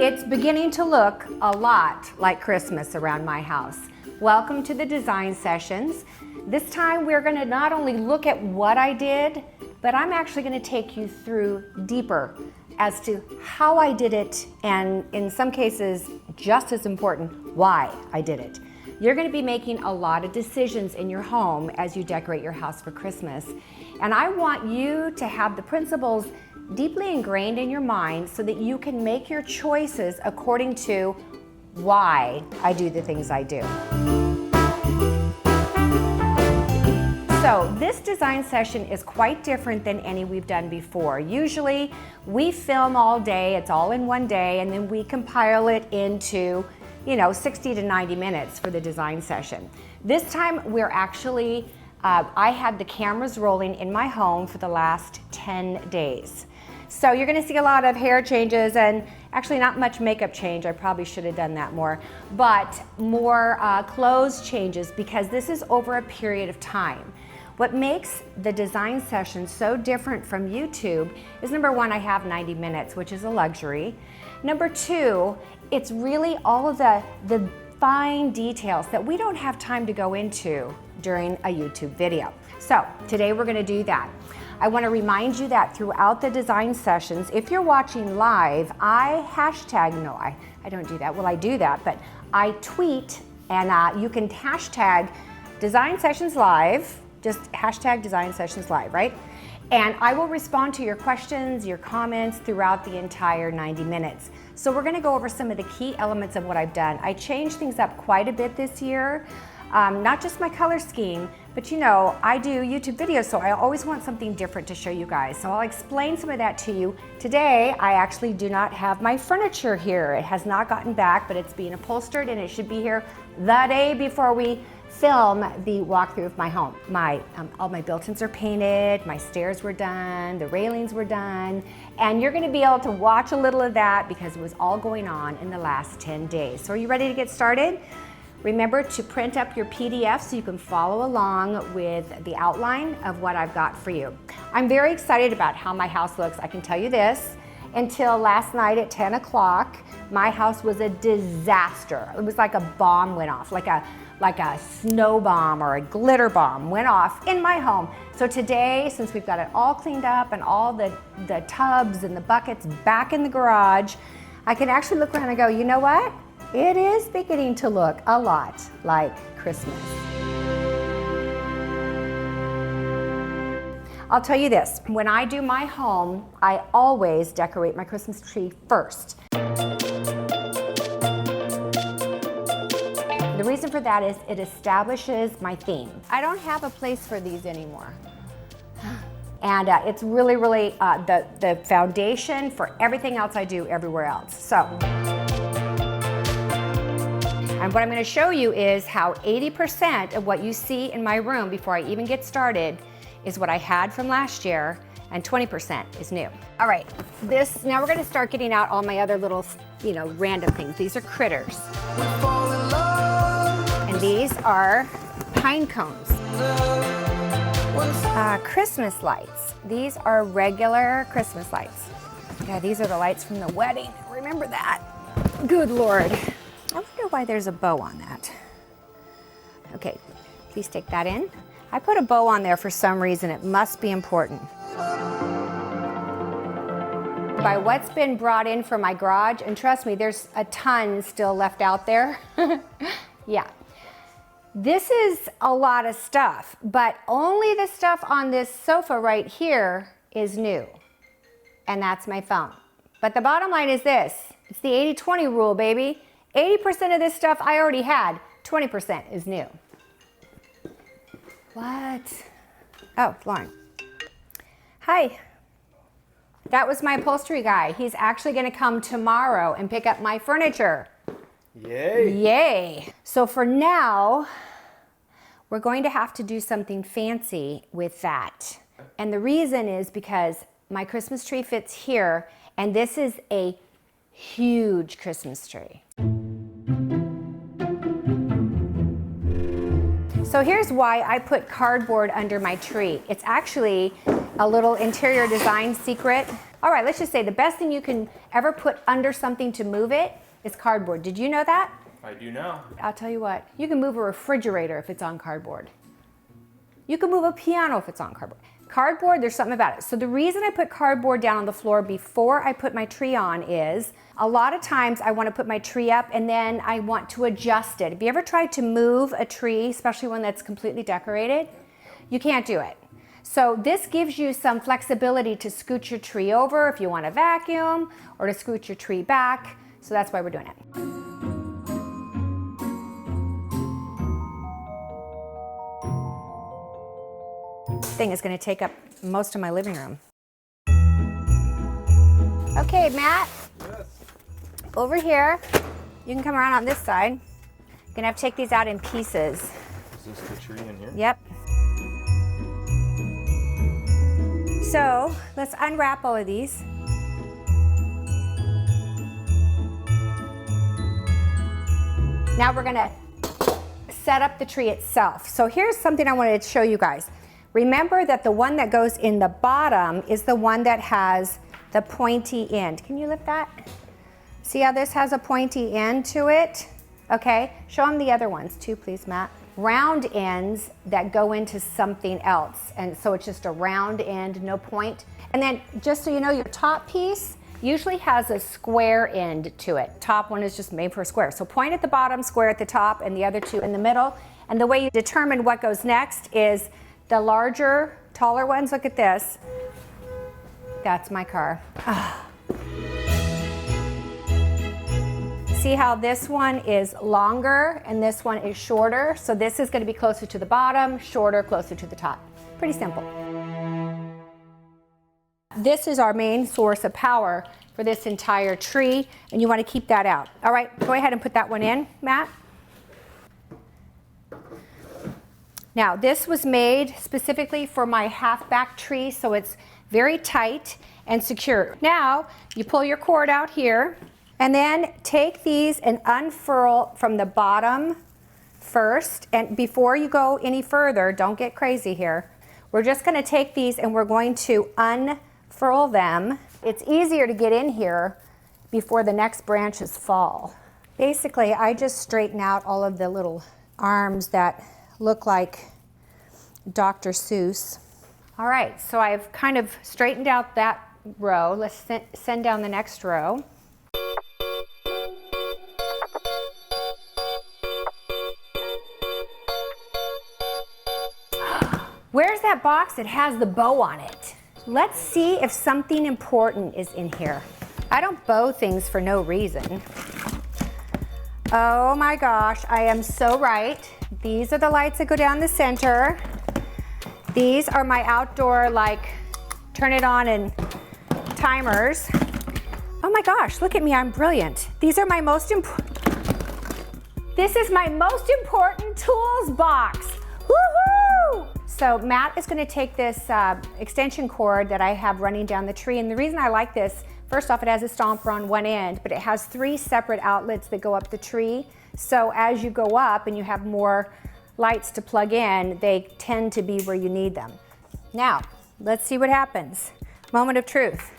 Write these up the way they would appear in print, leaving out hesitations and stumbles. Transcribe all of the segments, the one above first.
It's beginning to look a lot like Christmas around my house. Welcome to the design sessions. This time we're going to not only look at what I did, but I'm actually going to take you through deeper as to how I did it, and in some cases, just as important, why I did it. You're going to be making a lot of decisions in your home as you decorate your house for Christmas. And I want you to have the principles deeply ingrained in your mind so that you can make your choices according to why I do the things I do. So this design session is quite different than any we've done before. Usually we film all day, it's all in one day, and then we compile it into 60 to 90 minutes for the design session. This time we're actually, I had the cameras rolling in my home for the last 10 days. So you're gonna see a lot of hair changes and actually not much makeup change. I probably should have done that more, but more clothes changes because this is over a period of time. What makes the design session so different from YouTube is, number one, I have 90 minutes, which is a luxury. Number two, it's really all of the fine details that we don't have time to go into during a YouTube video. So today we're gonna do that. I wanna remind you that throughout the design sessions, if you're watching live, I hashtag, no, I don't do that. Well, I do that, but I tweet, and you can hashtag Design Sessions Live, just hashtag Design Sessions Live, right? And I will respond to your questions, your comments throughout the entire 90 minutes. So we're gonna go over some of the key elements of what I've done. I changed things up quite a bit this year. Not just my color scheme, but I do YouTube videos, so I always want something different to show you guys. So I'll explain some of that to you. Today, I actually do not have my furniture here. It has not gotten back, but it's being upholstered and it should be here the day before we film the walkthrough of my home. All my built-ins are painted, my stairs were done, the railings were done, and you're gonna be able to watch a little of that because it was all going on in the last 10 days. So are you ready to get started? Remember to print up your PDF so you can follow along with the outline of what I've got for you. I'm very excited about how my house looks. I can tell you this, until last night at 10 o'clock, my house was a disaster. It was like a bomb went off, like a snow bomb or a glitter bomb went off in my home. So today, since we've got it all cleaned up and all the tubs and the buckets back in the garage, I can actually look around and go, you know what? It is beginning to look a lot like Christmas. I'll tell you this, when I do my home, I always decorate my Christmas tree first. The reason for that is it establishes my theme. I don't have a place for these anymore. And it's really, really the foundation for everything else I do everywhere else. So. And what I'm going to show you is how 80% of what you see in my room before I even get started is what I had from last year, and 20% is new. All right, now we're going to start getting out all my other little, random things. These are critters. And these are pine cones. Christmas lights. These are regular Christmas lights. Yeah, these are the lights from the wedding. Remember that. Good Lord. I wonder why there's a bow on that. Okay, please take that in. I put a bow on there for some reason. It must be important. By what's been brought in from my garage, and trust me, there's a ton still left out there. Yeah. This is a lot of stuff, but only the stuff on this sofa right here is new. And that's my phone. But the bottom line is this. It's the 80-20 rule, baby. 80% of this stuff I already had, 20% is new. What? Oh, Lauren. Hi. That was my upholstery guy. He's actually gonna come tomorrow and pick up my furniture. Yay. Yay. So for now, we're going to have to do something fancy with that. And the reason is because my Christmas tree fits here, and this is a huge Christmas tree. So here's why I put cardboard under my tree. It's actually a little interior design secret. All right, let's just say the best thing you can ever put under something to move it is cardboard. Did you know that? I do now. I'll tell you what, you can move a refrigerator if it's on cardboard. You can move a piano if it's on cardboard. Cardboard, there's something about it. So the reason I put cardboard down on the floor before I put my tree on is a lot of times I want to put my tree up and then I want to adjust it. Have you ever tried to move a tree, especially one that's completely decorated? You can't do it. So this gives you some flexibility to scoot your tree over if you want to vacuum or to scoot your tree back. So that's why we're doing it. Thing is going to take up most of my living room. Okay, Matt. Yes. Over here, you can come around on this side. You're gonna have to take these out in pieces. Is this the tree in here? Yep. So let's unwrap all of these. Now we're gonna set up the tree itself. So here's something I wanted to show you guys. Remember that the one that goes in the bottom is the one that has the pointy end. Can you lift that? See how this has a pointy end to it? Okay, show them the other ones too, please, Matt. Round ends that go into something else. And so it's just a round end, no point. And then just so you know, your top piece usually has a square end to it. Top one is just made for a square. So point at the bottom, square at the top, and the other two in the middle. And the way you determine what goes next is the larger, taller ones. Look at this. That's my car. See how this one is longer and this one is shorter? So this is going to be closer to the bottom, shorter, closer to the top. Pretty simple. This is our main source of power for this entire tree, and you want to keep that out. All right, go ahead and put that one in, Matt. Now, this was made specifically for my half-back tree, so it's very tight and secure. Now, you pull your cord out here, and then take these and unfurl from the bottom first. And before you go any further, don't get crazy here. We're just gonna take these and we're going to unfurl them. It's easier to get in here before the next branches fall. Basically, I just straighten out all of the little arms that look like Dr. Seuss. All right, so I've kind of straightened out that row. Let's send down the next row. Where's that box that has the bow on it? Let's see if something important is in here. I don't bow things for no reason. Oh my gosh, I am so right. These are the lights that go down the center. These are my outdoor, like, turn it on and timers. Oh my gosh, look at me, I'm brilliant. These are my most important, this is my most important tools box. Woohoo! So Matt is gonna take this extension cord that I have running down the tree, and the reason I like this, first off, it has a stomper on one end, but it has 3 separate outlets that go up the tree. So as you go up and you have more lights to plug in, they tend to be where you need them. Now, let's see what happens. Moment of truth.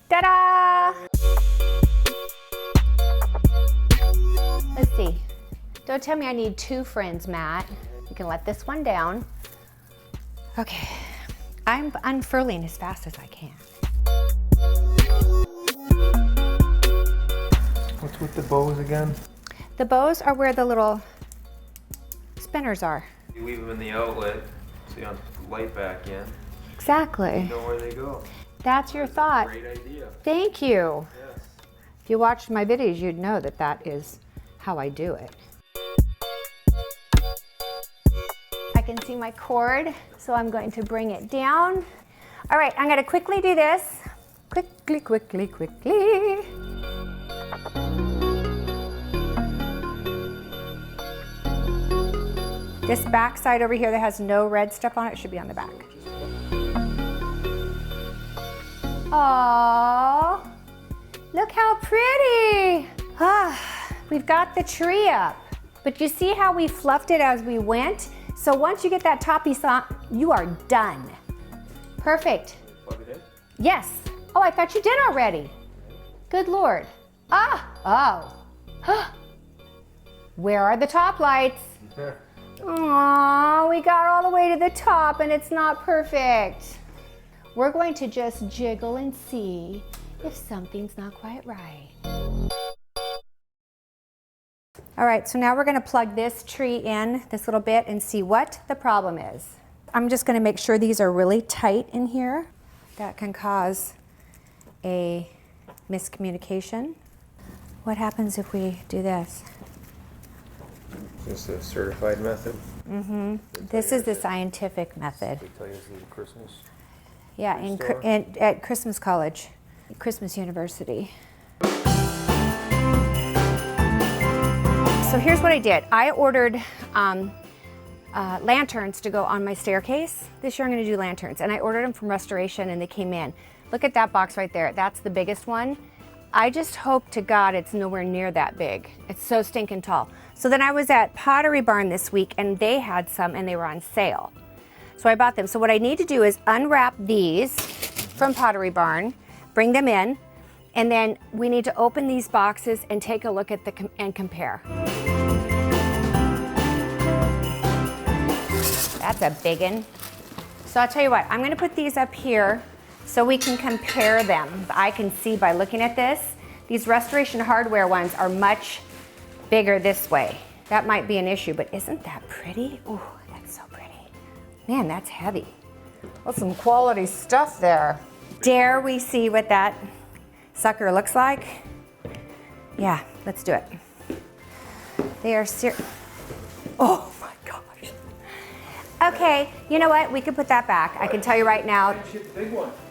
Ta-da! Let's see. Don't tell me I need 2 friends, Matt. You can let this one down. Okay, I'm unfurling as fast as I can. What's with the bows again? The bows are where the little spinners are. You leave them in the outlet so you don't put the light back in. Exactly. You know where they go. That's your thought. Great idea. Thank you. Yes. If you watched my videos, you'd know that that is how I do it. I can see my cord, so I'm going to bring it down. All right, I'm gonna quickly do this. Quickly, quickly, quickly. This back side over here that has no red stuff on it should be on the back. Aww, look how pretty. We've got the tree up, but you see how we fluffed it as we went? So once you get that top piece on, you are done. Perfect. Plug it in? Yes, Oh, I thought you did already. Good Lord. Ah, oh. Where are the top lights? Aw, we got all the way to the top and it's not perfect. We're going to just jiggle and see if something's not quite right. All right, so now we're going to plug this tree in this little bit and see what the problem is. I'm just going to make sure these are really tight in here. That can cause a miscommunication. What happens if we do this? This is a certified method. Mm-hmm. This is the scientific method. They tell you this is Christmas. Yeah, at Christmas College, Christmas University. So here's what I did. I ordered lanterns to go on my staircase. This year I'm going to do lanterns, and I ordered them from Restoration, and they came in. Look at that box right there. That's the biggest one. I just hope to God it's nowhere near that big. It's so stinking tall. So then I was at Pottery Barn this week, and they had some, and they were on sale. So I bought them. So what I need to do is unwrap these from Pottery Barn, bring them in, and then we need to open these boxes and take a look at and compare. That's a big one. So I'll tell you what, I'm going to put these up here so we can compare them. I can see by looking at this, these Restoration Hardware ones are much bigger this way. That might be an issue, but isn't that pretty? Ooh, that's so pretty. Man, that's heavy. That's some quality stuff there. Dare we see what that sucker looks like? Yeah, let's do it. They are oh my gosh. Okay, you know what? We can put that back. I can tell you right now,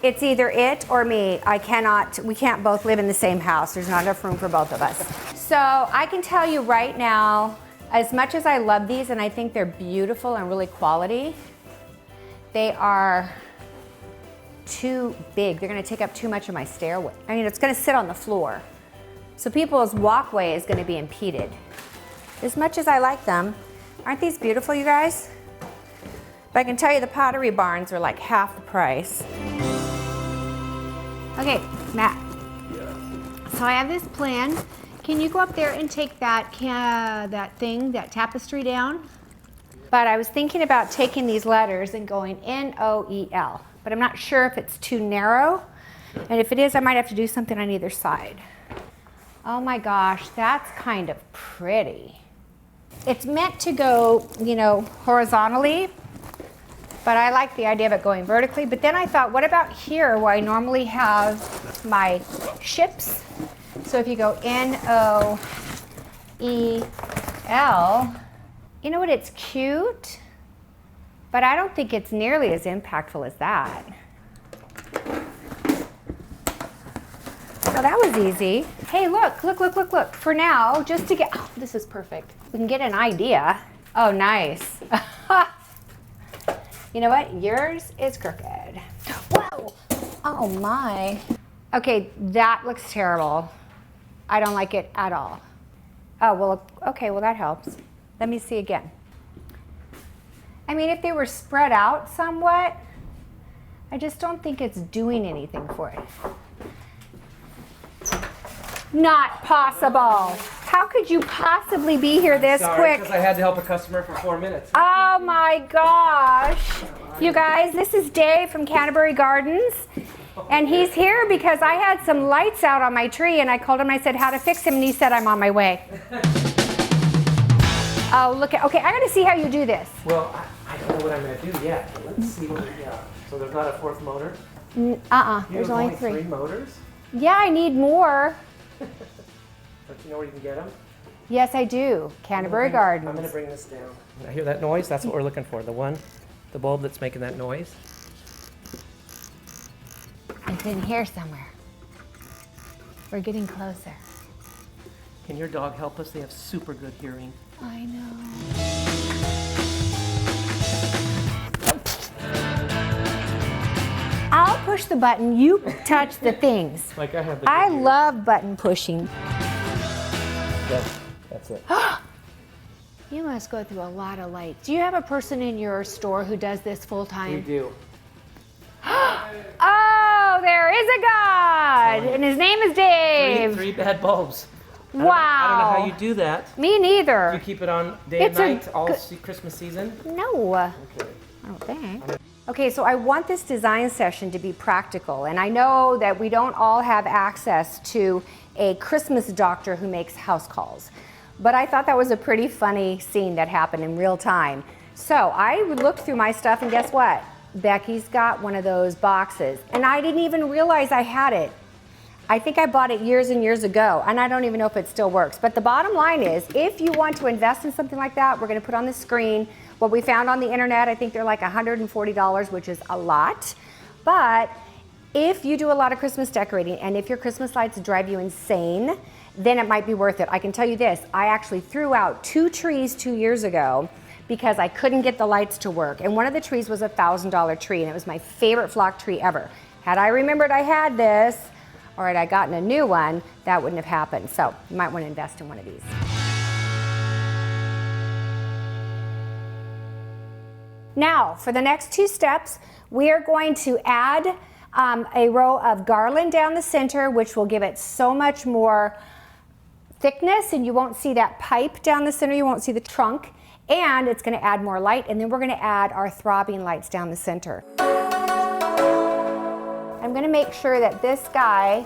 it's either it or me. We can't both live in the same house. There's not enough room for both of us. So I can tell you right now, as much as I love these and I think they're beautiful and really quality, they are too big. They're gonna take up too much of my stairway. I mean, it's gonna sit on the floor. So people's walkway is gonna be impeded. As much as I like them, aren't these beautiful, you guys? But I can tell you the Pottery Barns are like half the price. Okay, Matt. Yeah. So I have this plan. Can you go up there and take that tapestry down? But I was thinking about taking these letters and going N-O-E-L, but I'm not sure if it's too narrow. And if it is, I might have to do something on either side. Oh my gosh, that's kind of pretty. It's meant to go, you know, horizontally, but I like the idea of it going vertically. But then I thought, what about here where I normally have my ships? So if you go N-O-E-L, you know what, it's cute, but I don't think it's nearly as impactful as that. Well, that was easy. Hey, look. For now, just to get, oh, this is perfect. We can get an idea. Oh, nice. You know what? Yours is crooked. Whoa! Oh my. Okay, that looks terrible. I don't like it at all. Oh, well, okay, well that helps. Let me see again. I mean, if they were spread out somewhat, I just don't think it's doing anything for it. Not possible. How could you possibly be here this quick? Because I had to help a customer for 4 minutes. Oh my gosh. You guys, this is Dave from Canterbury Gardens. And he's here because I had some lights out on my tree and I called him, I said how to fix him, and he said I'm on my way. Oh, look at, okay, I gotta see how you do this. Well, I don't know what I'm gonna do yet. Let's see what we got. So there's not a fourth motor? There's only three. 3 motors? Yeah, I need more. Don't you know where you can get them? Yes, I do. Canterbury Gardens. I'm gonna bring this down. I hear that noise? That's what we're looking for. The bulb that's making that noise. It's in here somewhere. We're getting closer. Can your dog help us? They have super good hearing. I know. I'll push the button, you touch the things. Like I have the I good hearing. love button pushing. That's it. You must go through a lot of lights. Do you have a person in your store who does this full time? We do. Oh, there is a guy. telling you. And his name is Dave. Three bad bulbs. I don't Wow. know how you do that. Me You neither. keep it on day It's a and night all good- Christmas season? No, I Okay. don't think. Okay, so I want this design session to be practical, and I know that we don't all have access to a Christmas doctor who makes house calls, but I thought that was a pretty funny scene that happened in real time. So I looked through my stuff, and guess what? Becky's got one of those boxes, and I didn't even realize I had it. I think I bought it years and years ago, and I don't even know if it still works. But the bottom line is, if you want to invest in something like that, we're gonna put on the screen what we found on the internet. I think they're like $140, which is a lot. But if you do a lot of Christmas decorating, and if your Christmas lights drive you insane, then it might be worth it. I can tell you this, I actually threw out 2 trees 2 years ago because I couldn't get the lights to work. And one of the trees was a $1,000 tree, and it was my favorite flock tree ever. Had I remembered I had this, or had I gotten a new one, that wouldn't have happened. So you might want to invest in one of these. Now, for the next 2 steps, we are going to add a row of garland down the center, which will give it so much more thickness, and you won't see that pipe down the center, you won't see the trunk, and it's going to add more light, and then we're going to add our throbbing lights down the center. I'm going to make sure that this guy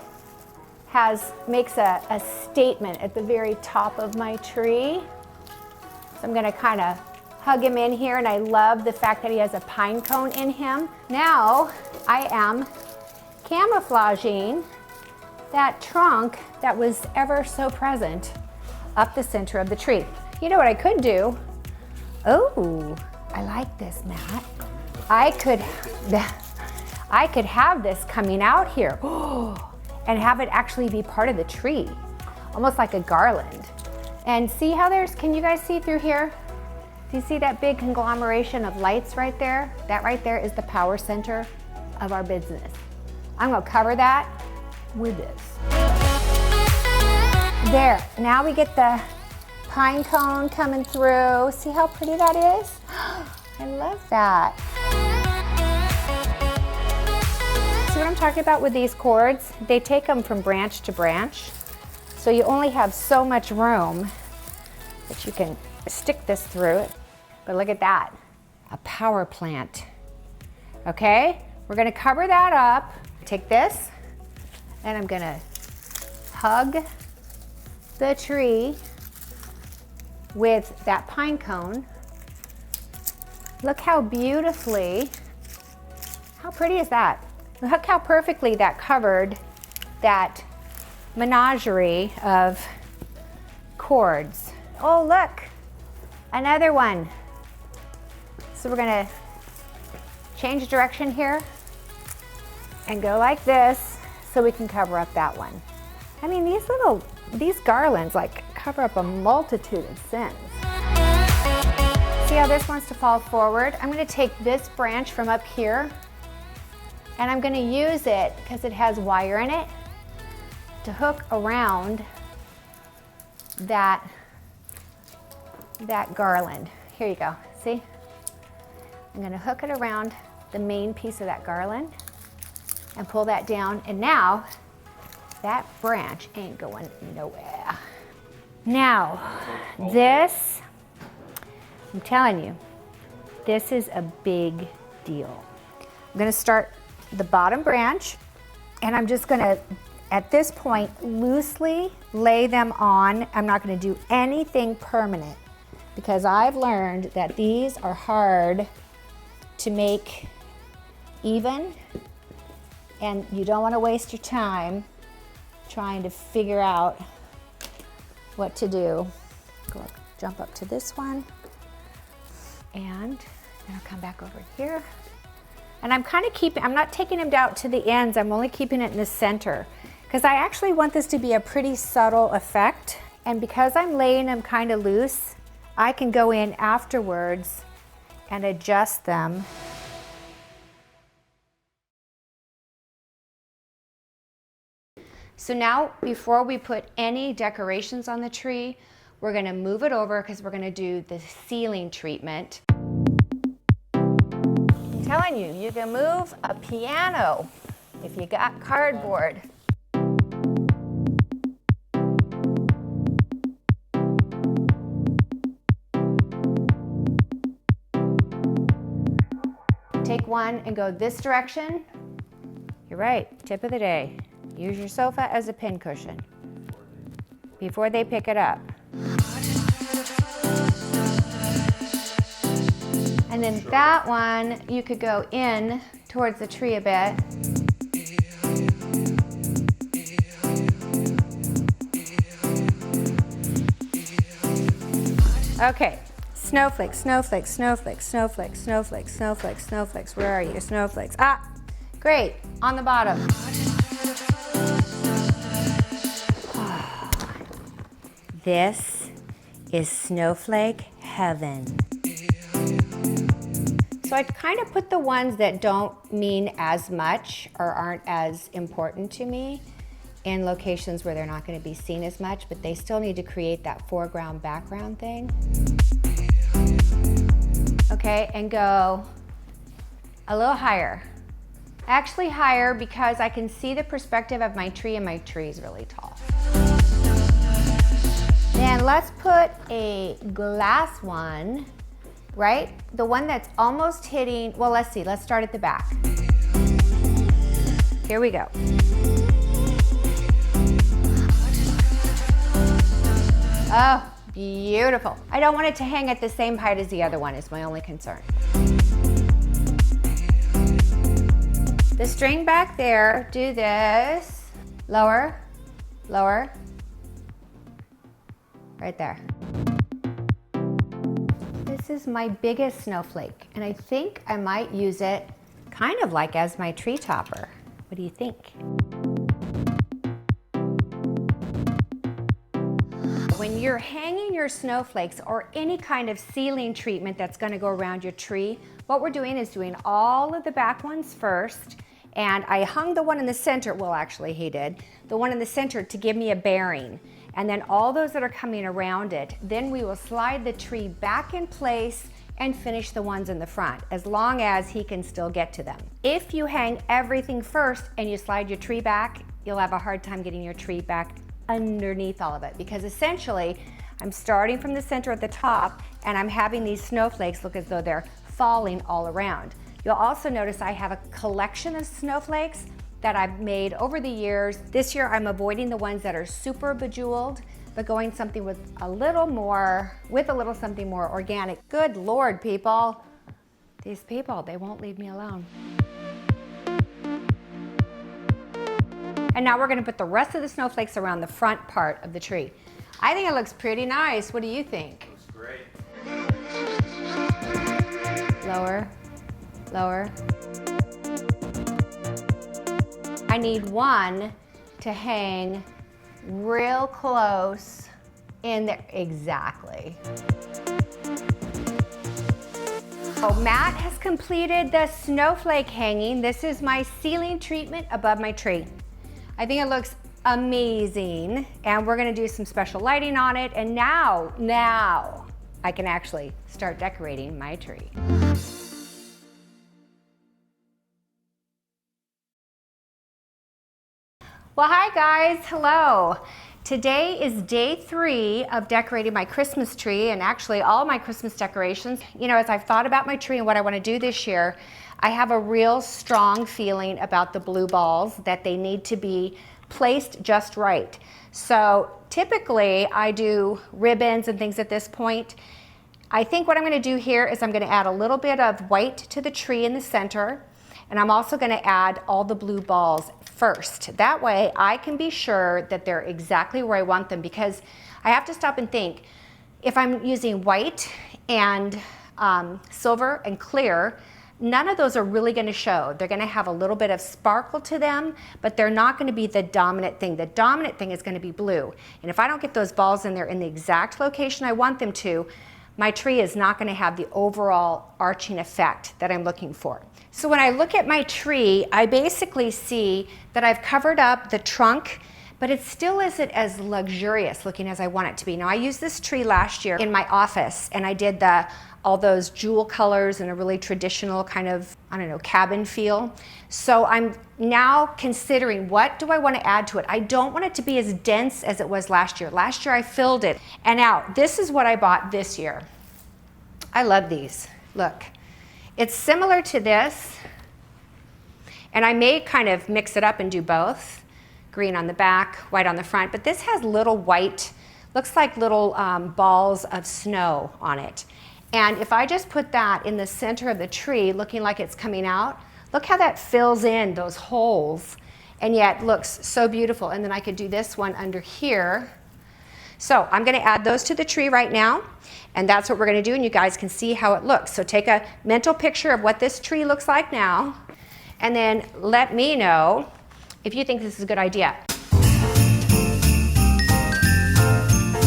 makes a statement at the very top of my tree. So I'm going to kind of hug him in here, and I love the fact that he has a pine cone in him. Now I am camouflaging that trunk that was ever so present up the center of the tree. You know what I could do? Oh, I like this, Matt. I could have this coming out here and have it actually be part of the tree, almost like a garland. And see how can you guys see through here? Do you see that big conglomeration of lights right there? That right there is the power center of our business. I'm gonna cover that with this. There, now we get the pine cone coming through. See how pretty that is? I love that. See what I'm talking about with these cords? They take them from branch to branch. So you only have so much room that you can stick this through it. But look at that, a power plant. Okay, we're gonna cover that up. Take this, and I'm gonna hug the tree with that pine cone. Look how beautifully, how pretty is that? Look how perfectly that covered that menagerie of cords. Oh, look, another one. So we're gonna change direction here and go like this so we can cover up that one. I mean, these garlands like cover up a multitude of sins. See how this wants to fall forward? I'm gonna take this branch from up here, and I'm gonna use it, because it has wire in it, to hook around that garland. Here you go, see? I'm gonna hook it around the main piece of that garland and pull that down, and now that branch ain't going nowhere. Now, this, I'm telling you, this is a big deal. I'm gonna start the bottom branch, and I'm just gonna, at this point, loosely lay them on. I'm not gonna do anything permanent, because I've learned that these are hard to make even, and you don't wanna waste your time trying to figure out what to do. Jump up to this one, and then I'll come back over here. And I'm kind of I'm not taking them down to the ends, I'm only keeping it in the center, because I actually want this to be a pretty subtle effect. And because I'm laying them kind of loose, I can go in afterwards and adjust them. So now, before we put any decorations on the tree, we're gonna move it over, because we're gonna do the ceiling treatment. I'm telling you, you can move a piano if you got cardboard. take one and go this direction. You're right, tip of the day. Use your sofa as a pincushion before they pick it up. And then that one, you could go in towards the tree a bit. Okay, snowflakes, snowflakes, snowflakes, snowflakes, snowflakes, snowflakes, snowflakes. Where are you? Snowflakes. Ah, great, on the bottom. This is snowflake heaven. So I kind of put the ones that don't mean as much or aren't as important to me in locations where they're not going to be seen as much, but they still need to create that foreground background thing. Okay, and go a little higher. Actually higher because I can see the perspective of my tree and my tree is really tall. And let's put a glass one, right? The one that's almost hitting, well, let's see, let's start at the back. Here we go. Oh, beautiful. I don't want it to hang at the same height as the other one is my only concern. The string back there, do this. Lower, lower. Right there. This is my biggest snowflake, and I think I might use it kind of like as my tree topper. What do you think? When you're hanging your snowflakes or any kind of ceiling treatment that's going to go around your tree, what we're doing is doing all of the back ones first, and I hung the one in the center, well actually he did, the one in the center to give me a bearing. And then all those that are coming around it, then we will slide the tree back in place and finish the ones in the front, as long as he can still get to them. If you hang everything first and you slide your tree back, you'll have a hard time getting your tree back underneath all of it, because essentially I'm starting from the center at the top and I'm having these snowflakes look as though they're falling all around. You'll also notice I have a collection of snowflakes that I've made over the years. This year I'm avoiding the ones that are super bejeweled, but going something with a little something more organic. Good Lord, people. These people, they won't leave me alone. And now we're gonna put the rest of the snowflakes around the front part of the tree. I think it looks pretty nice. What do you think? Looks great. Lower, lower. I need one to hang real close in there. Exactly. So Matt has completed the snowflake hanging. This is my ceiling treatment above my tree. I think it looks amazing, and we're gonna do some special lighting on it, and now I can actually start decorating my tree. Well, hi guys, hello. Today is day 3 of decorating my Christmas tree, and actually all my Christmas decorations. You know, as I've thought about my tree and what I want to do this year, I have a real strong feeling about the blue balls, that they need to be placed just right. So typically I do ribbons and things at this point. I think what I'm going to do here is I'm going to add a little bit of white to the tree in the center, and I'm also going to add all the blue balls first. That way I can be sure that they're exactly where I want them, because I have to stop and think, if I'm using white and silver and clear, none of those are really going to show. They're going to have a little bit of sparkle to them, but they're not going to be the dominant thing. The dominant thing is going to be blue. And if I don't get those balls in there in the exact location I want them to, my tree is not going to have the overall arching effect that I'm looking for. So when I look at my tree, I basically see that I've covered up the trunk, but it still isn't as luxurious looking as I want it to be. Now, I used this tree last year in my office, and I did all those jewel colors and a really traditional kind of, I don't know, cabin feel. So I'm now considering, what do I want to add to it? I don't want it to be as dense as it was last year. Last year I filled it. And now this is what I bought this year. I love these. Look, It's similar to this, and I may kind of mix it up and do both. Green on the back, white on the front, but this has little white, looks like little balls of snow on it. And if I just put that in the center of the tree, looking like it's coming out, look how that fills in those holes, and yet looks so beautiful. And then I could do this one under here. So I'm gonna add those to the tree right now, and that's what we're gonna do, and you guys can see how it looks. So take a mental picture of what this tree looks like now, and then let me know if you think this is a good idea.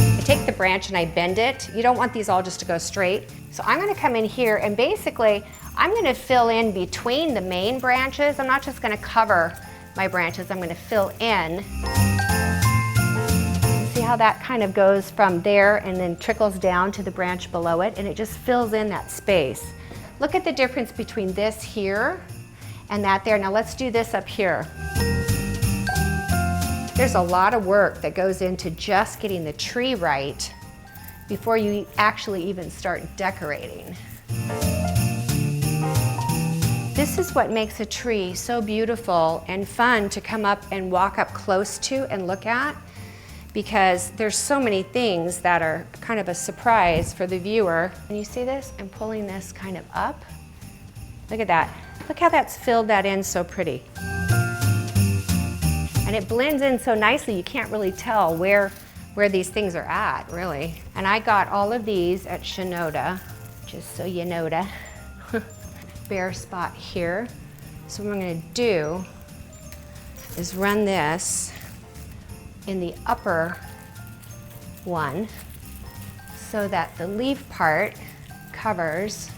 I take the branch and I bend it. You don't want these all just to go straight. So I'm gonna come in here and basically, I'm gonna fill in between the main branches. I'm not just gonna cover my branches, I'm gonna fill in. See how that kind of goes from there and then trickles down to the branch below it, and it just fills in that space. Look at the difference between this here and that there. Now let's do this up here. There's a lot of work that goes into just getting the tree right before you actually even start decorating. This is what makes a tree so beautiful and fun to come up and walk up close to and look at, because there's so many things that are kind of a surprise for the viewer. And you see this? I'm pulling this kind of up. Look at that. Look how that's filled that in so pretty. And it blends in so nicely, you can't really tell where these things are at, really. And I got all of these at Shinoda, just so you know da. Bare spot here. So what I'm gonna do is run this in the upper one so that the leaf part covers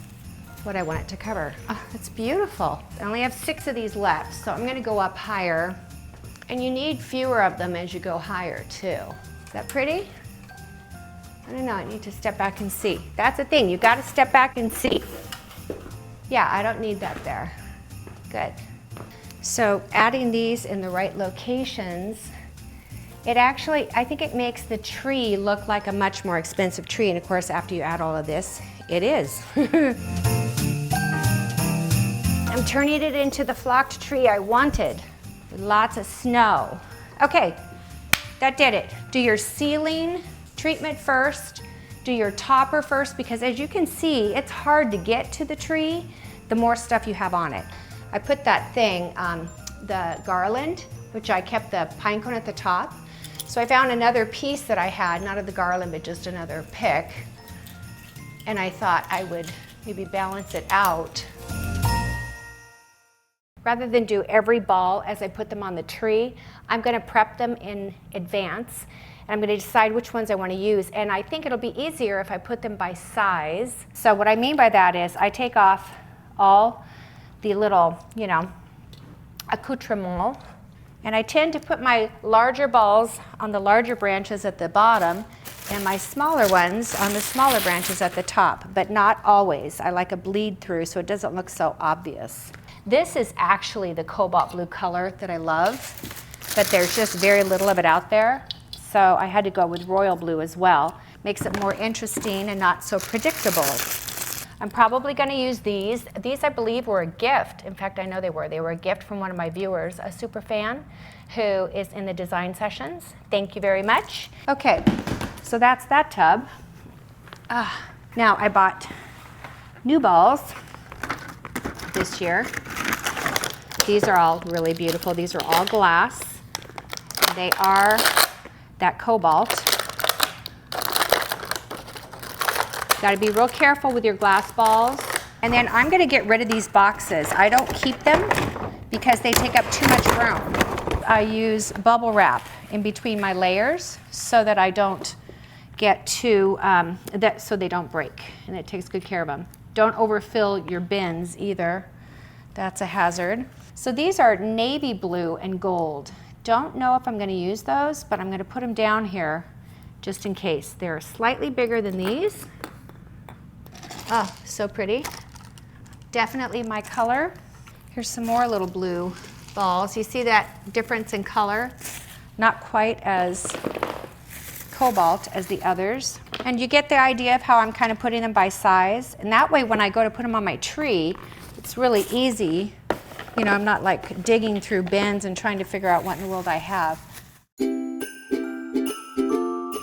what I want it to cover. Oh, that's beautiful. I only have 6 of these left, so I'm gonna go up higher. And you need fewer of them as you go higher too. Is that pretty? I don't know, I need to step back and see. That's the thing, you gotta step back and see. Yeah, I don't need that there. Good. So adding these in the right locations, it actually, I think it makes the tree look like a much more expensive tree. And of course, after you add all of this, it is. I'm turning it into the flocked tree I wanted. With lots of snow. Okay, that did it. Do your ceiling treatment first, do your topper first, because as you can see, it's hard to get to the tree the more stuff you have on it. I put that thing, the garland, which I kept the pine cone at the top. So I found another piece that I had, not of the garland, but just another pick. And I thought I would maybe balance it out. Rather than do every ball as I put them on the tree, I'm gonna prep them in advance, and I'm gonna decide which ones I wanna use. And I think it'll be easier if I put them by size. So what I mean by that is I take off all the little, accoutrements, and I tend to put my larger balls on the larger branches at the bottom and my smaller ones on the smaller branches at the top, but not always. I like a bleed through so it doesn't look so obvious. This is actually the cobalt blue color that I love, but there's just very little of it out there. So I had to go with royal blue as well. Makes it more interesting and not so predictable. I'm probably gonna use these. These I believe were a gift. In fact, I know they were. They were a gift from one of my viewers, a super fan who is in the design sessions. Thank you very much. Okay, so that's that tub. Now I bought new balls this year. These are all really beautiful. These are all glass. They are that cobalt. Got to be real careful with your glass balls. And then I'm going to get rid of these boxes. I don't keep them because they take up too much room. I use bubble wrap in between my layers so that I don't get too, so they don't break, and it takes good care of them. Don't overfill your bins either. That's a hazard. So these are navy blue and gold. Don't know if I'm going to use those, but I'm going to put them down here just in case. They're slightly bigger than these. Oh, so pretty. Definitely my color. Here's some more little blue balls. You see that difference in color? Not quite as cobalt as the others. And you get the idea of how I'm kind of putting them by size. And that way, when I go to put them on my tree, it's really easy. You know, I'm not like digging through bins and trying to figure out what in the world I have.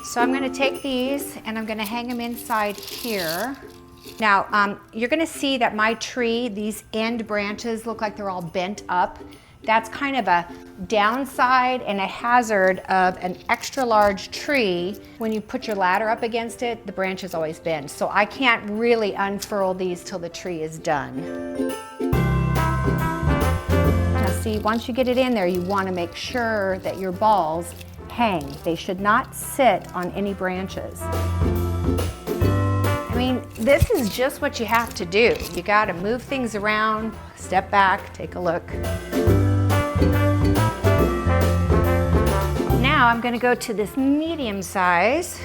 So I'm going to take these and I'm going to hang them inside here. Now, you're going to see that my tree, these end branches look like they're all bent up. That's kind of a downside and a hazard of an extra large tree. When you put your ladder up against it, the branches always bend. So I can't really unfurl these till the tree is done. Now see, once you get it in there, you want to make sure that your balls hang. They should not sit on any branches. I mean, this is just what you have to do. You got to move things around, step back, take a look. Now I'm going to go to this medium size.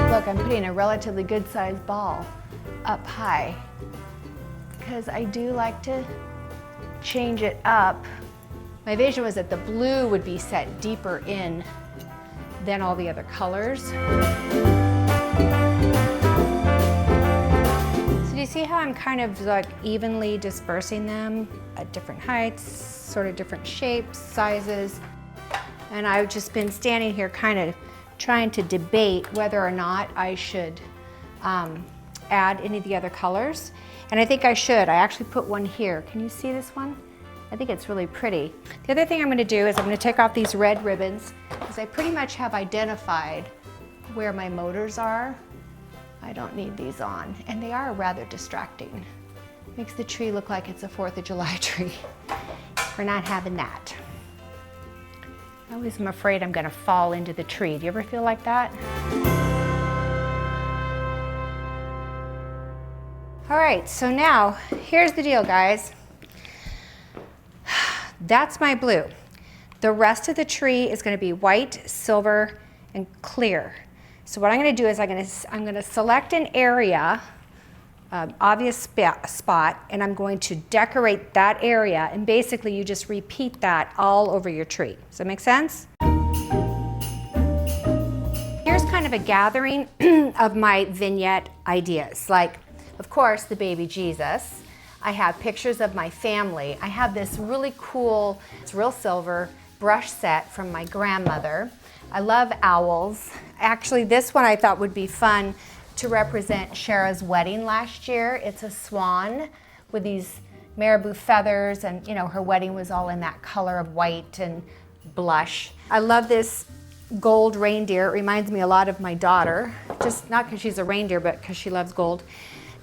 Look, I'm putting a relatively good sized ball up high because I do like to change it up. My vision was that the blue would be set deeper in than all the other colors. So do you see how I'm kind of like evenly dispersing them at different heights, sort of different shapes, sizes? And I've just been standing here kind of trying to debate whether or not I should add any of the other colors. And I think I should. I actually put one here. Can you see this one? I think it's really pretty. The other thing I'm going to do is I'm going to take off these red ribbons because I pretty much have identified where my motors are. I don't need these on, and they are rather distracting. Makes the tree look like it's a 4th of July tree. We're not having that. I always am afraid I'm going to fall into the tree. Do you ever feel like that? All right, so now here's the deal, guys. That's my blue. The rest of the tree is going to be white, silver, and clear. So what I'm going to do is I'm going to select an area, obvious spot, and I'm going to decorate that area. And basically, you just repeat that all over your tree. Does that make sense? Here's kind of a gathering of my vignette ideas. Like, of course, the baby Jesus. I have pictures of my family. I have this really cool, it's real silver brush set from my grandmother. I love owls. Actually, this one I thought would be fun to represent Shara's wedding last year. It's a swan with these marabou feathers, and you know, her wedding was all in that color of white and blush. I love this gold reindeer. It reminds me a lot of my daughter, just not because she's a reindeer, but because she loves gold.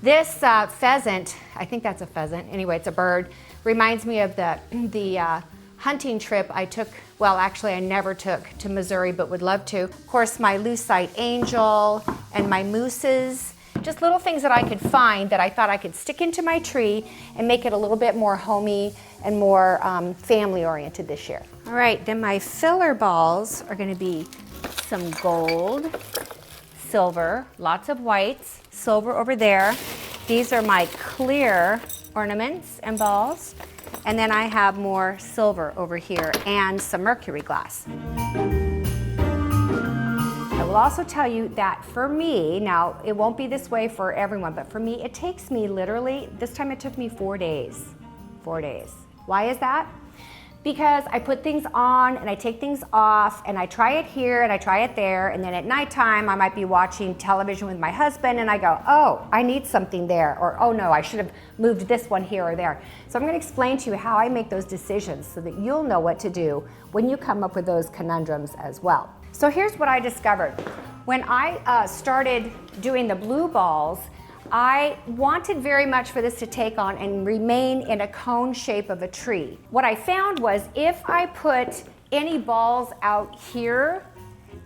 This pheasant, I think that's a pheasant, anyway, it's a bird, reminds me of the hunting trip I took, well, actually I never took to Missouri, but would love to. Of course, my lucite angel and my mooses, just little things that I could find that I thought I could stick into my tree and make it a little bit more homey and more family-oriented this year. All right, then my filler balls are gonna be some gold, silver, lots of whites, silver over there. These are my clear ornaments and balls. And then I have more silver over here and some mercury glass. I will also tell you that for me, now it won't be this way for everyone, but for me, it takes me literally, this time it took me 4 days. 4 days. Why is that? Because I put things on and I take things off and I try it here and I try it there, and then at nighttime I might be watching television with my husband and I go, oh, I need something there, or oh no, I should have moved this one here or there. So I'm going to explain to you how I make those decisions so that you'll know what to do when you come up with those conundrums as well. So here's what I discovered. When I started doing the blue balls, I wanted very much for this to take on and remain in a cone shape of a tree. What I found was if I put any balls out here,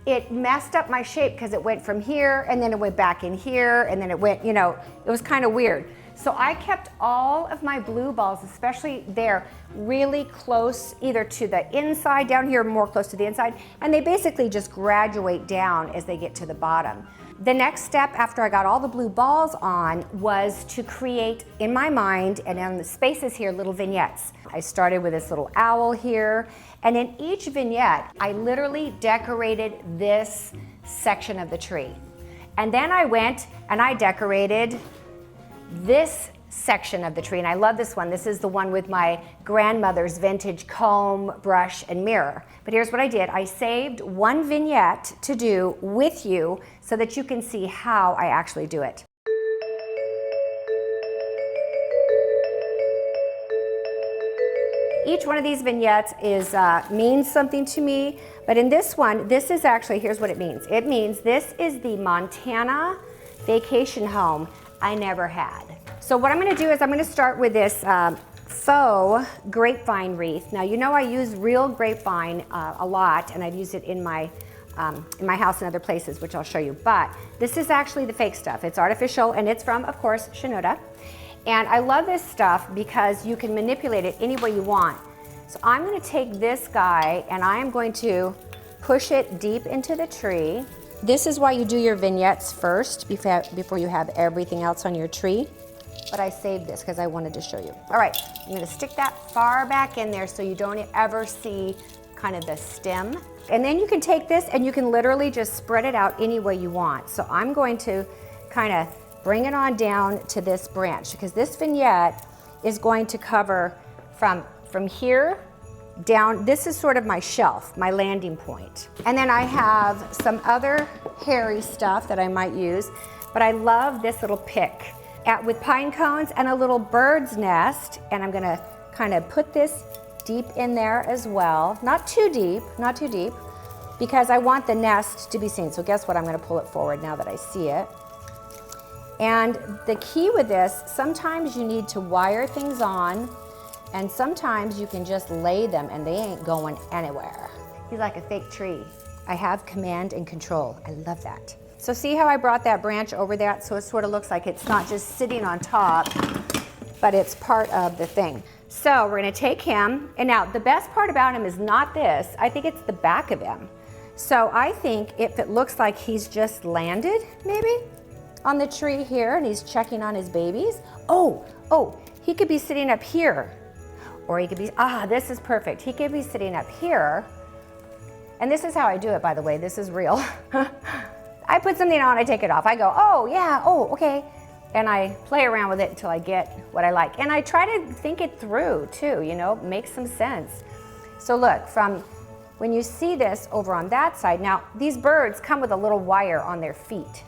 it messed up my shape because it went from here and then it went back in here and then it went, you know, it was kind of weird. So I kept all of my blue balls, especially there, really close either to the inside, down here more close to the inside, and they basically just graduate down as they get to the bottom. The next step after I got all the blue balls on was to create, in my mind, and on the spaces here, little vignettes. I started with this little owl here, and in each vignette, I literally decorated this section of the tree. And then I went and I decorated this section of the tree, and I love this one. This is the one with my grandmother's vintage comb, brush, and mirror. But here's what I did. I saved one vignette to do with you so that you can see how I actually do it. Each one of these vignettes means something to me, but in this one, this is actually, here's what it means. It means this is the Montana vacation home I never had. So what I'm gonna do is I'm gonna start with this faux grapevine wreath. Now, you know I use real grapevine a lot, and I've used it in my house and other places, which I'll show you. But this is actually the fake stuff. It's artificial, and it's from, of course, Shinoda. And I love this stuff because you can manipulate it any way you want. So I'm gonna take this guy, and I am going to push it deep into the tree. This is why you do your vignettes first before you have everything else on your tree. But I saved this because I wanted to show you. All right, I'm gonna stick that far back in there so you don't ever see kind of the stem. And then you can take this and you can literally just spread it out any way you want. So I'm going to kind of bring it on down to this branch because this vignette is going to cover from here down. This is sort of my shelf, my landing point. And then I have some other hairy stuff that I might use, but I love this little pick with pine cones and a little bird's nest, and I'm gonna kind of put this deep in there as well. Not too deep, because I want the nest to be seen. So guess what, I'm gonna pull it forward now that I see it. And the key with this, sometimes you need to wire things on, and sometimes you can just lay them and they ain't going anywhere. He's like a fake tree. I have command and control, I love that. So see how I brought that branch over that so it sort of looks like it's not just sitting on top, but it's part of the thing. So we're gonna take him, and now the best part about him is not this, I think it's the back of him. So I think if it looks like he's just landed, maybe, on the tree here, and he's checking on his babies. Oh, he could be sitting up here. Or he could be, this is perfect. He could be sitting up here. And this is how I do it, by the way, this is real. I put something on, I take it off. I go, oh yeah, okay. And I play around with it until I get what I like. And I try to think it through too, make some sense. So look, from when you see this over on that side, now these birds come with a little wire on their feet.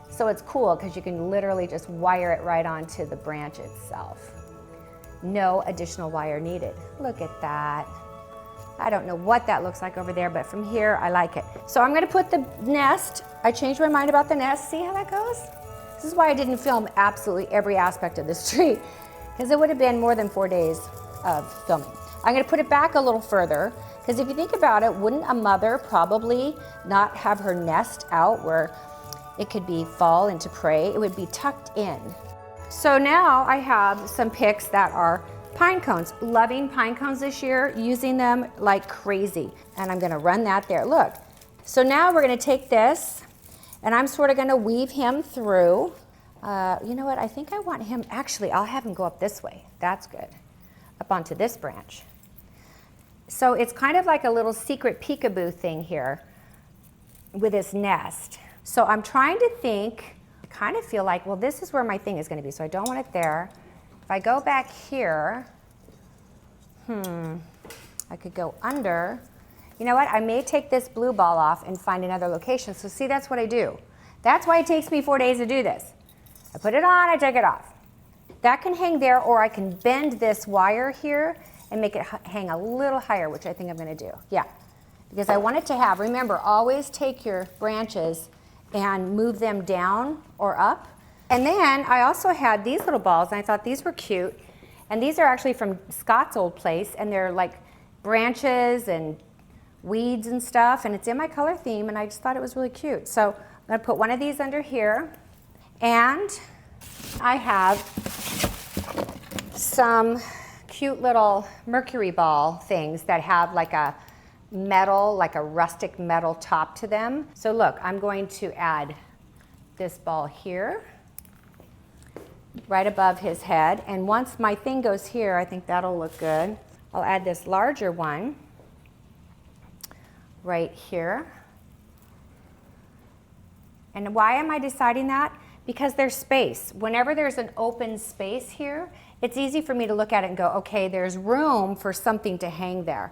So it's cool because you can literally just wire it right onto the branch itself. No additional wire needed. Look at that. I don't know what that looks like over there, but from here, I like it. So I'm gonna put the nest. I changed my mind about the nest. See how that goes? This is why I didn't film absolutely every aspect of this tree, because it would have been more than 4 days of filming. I'm gonna put it back a little further, because if you think about it, wouldn't a mother probably not have her nest out where it could be fall into prey? It would be tucked in. So now I have some picks that are pine cones. Loving pine cones this year, using them like crazy. And I'm gonna run that there, look. So now we're gonna take this, and I'm sort of gonna weave him through. You know what, I think I want him, actually, I'll have him go up this way. That's good, up onto this branch. So it's kind of like a little secret peekaboo thing here with this nest. So I'm trying to think, I kind of feel like, well, this is where my thing is gonna be, so I don't want it there. If I go back here, I could go under. You know what, I may take this blue ball off and find another location. So see, that's what I do. That's why it takes me 4 days to do this. I put it on, I take it off. That can hang there, or I can bend this wire here and make it hang a little higher, which I think I'm gonna do, yeah. Because I want it to have, remember, always take your branches and move them down or up. And then I also had these little balls, and I thought these were cute. And these are actually from Scott's old place, and they're like branches and weeds and stuff, and it's in my color theme, and I just thought it was really cute. So I'm gonna put one of these under here, and I have some cute little mercury ball things that have like a metal, like a rustic metal top to them. So look, I'm going to add this ball here, right above his head. And once my thing goes here, I think that'll look good. I'll add this larger one right here. And why am I deciding that? Because there's space. Whenever there's an open space here, it's easy for me to look at it and go, okay, there's room for something to hang there.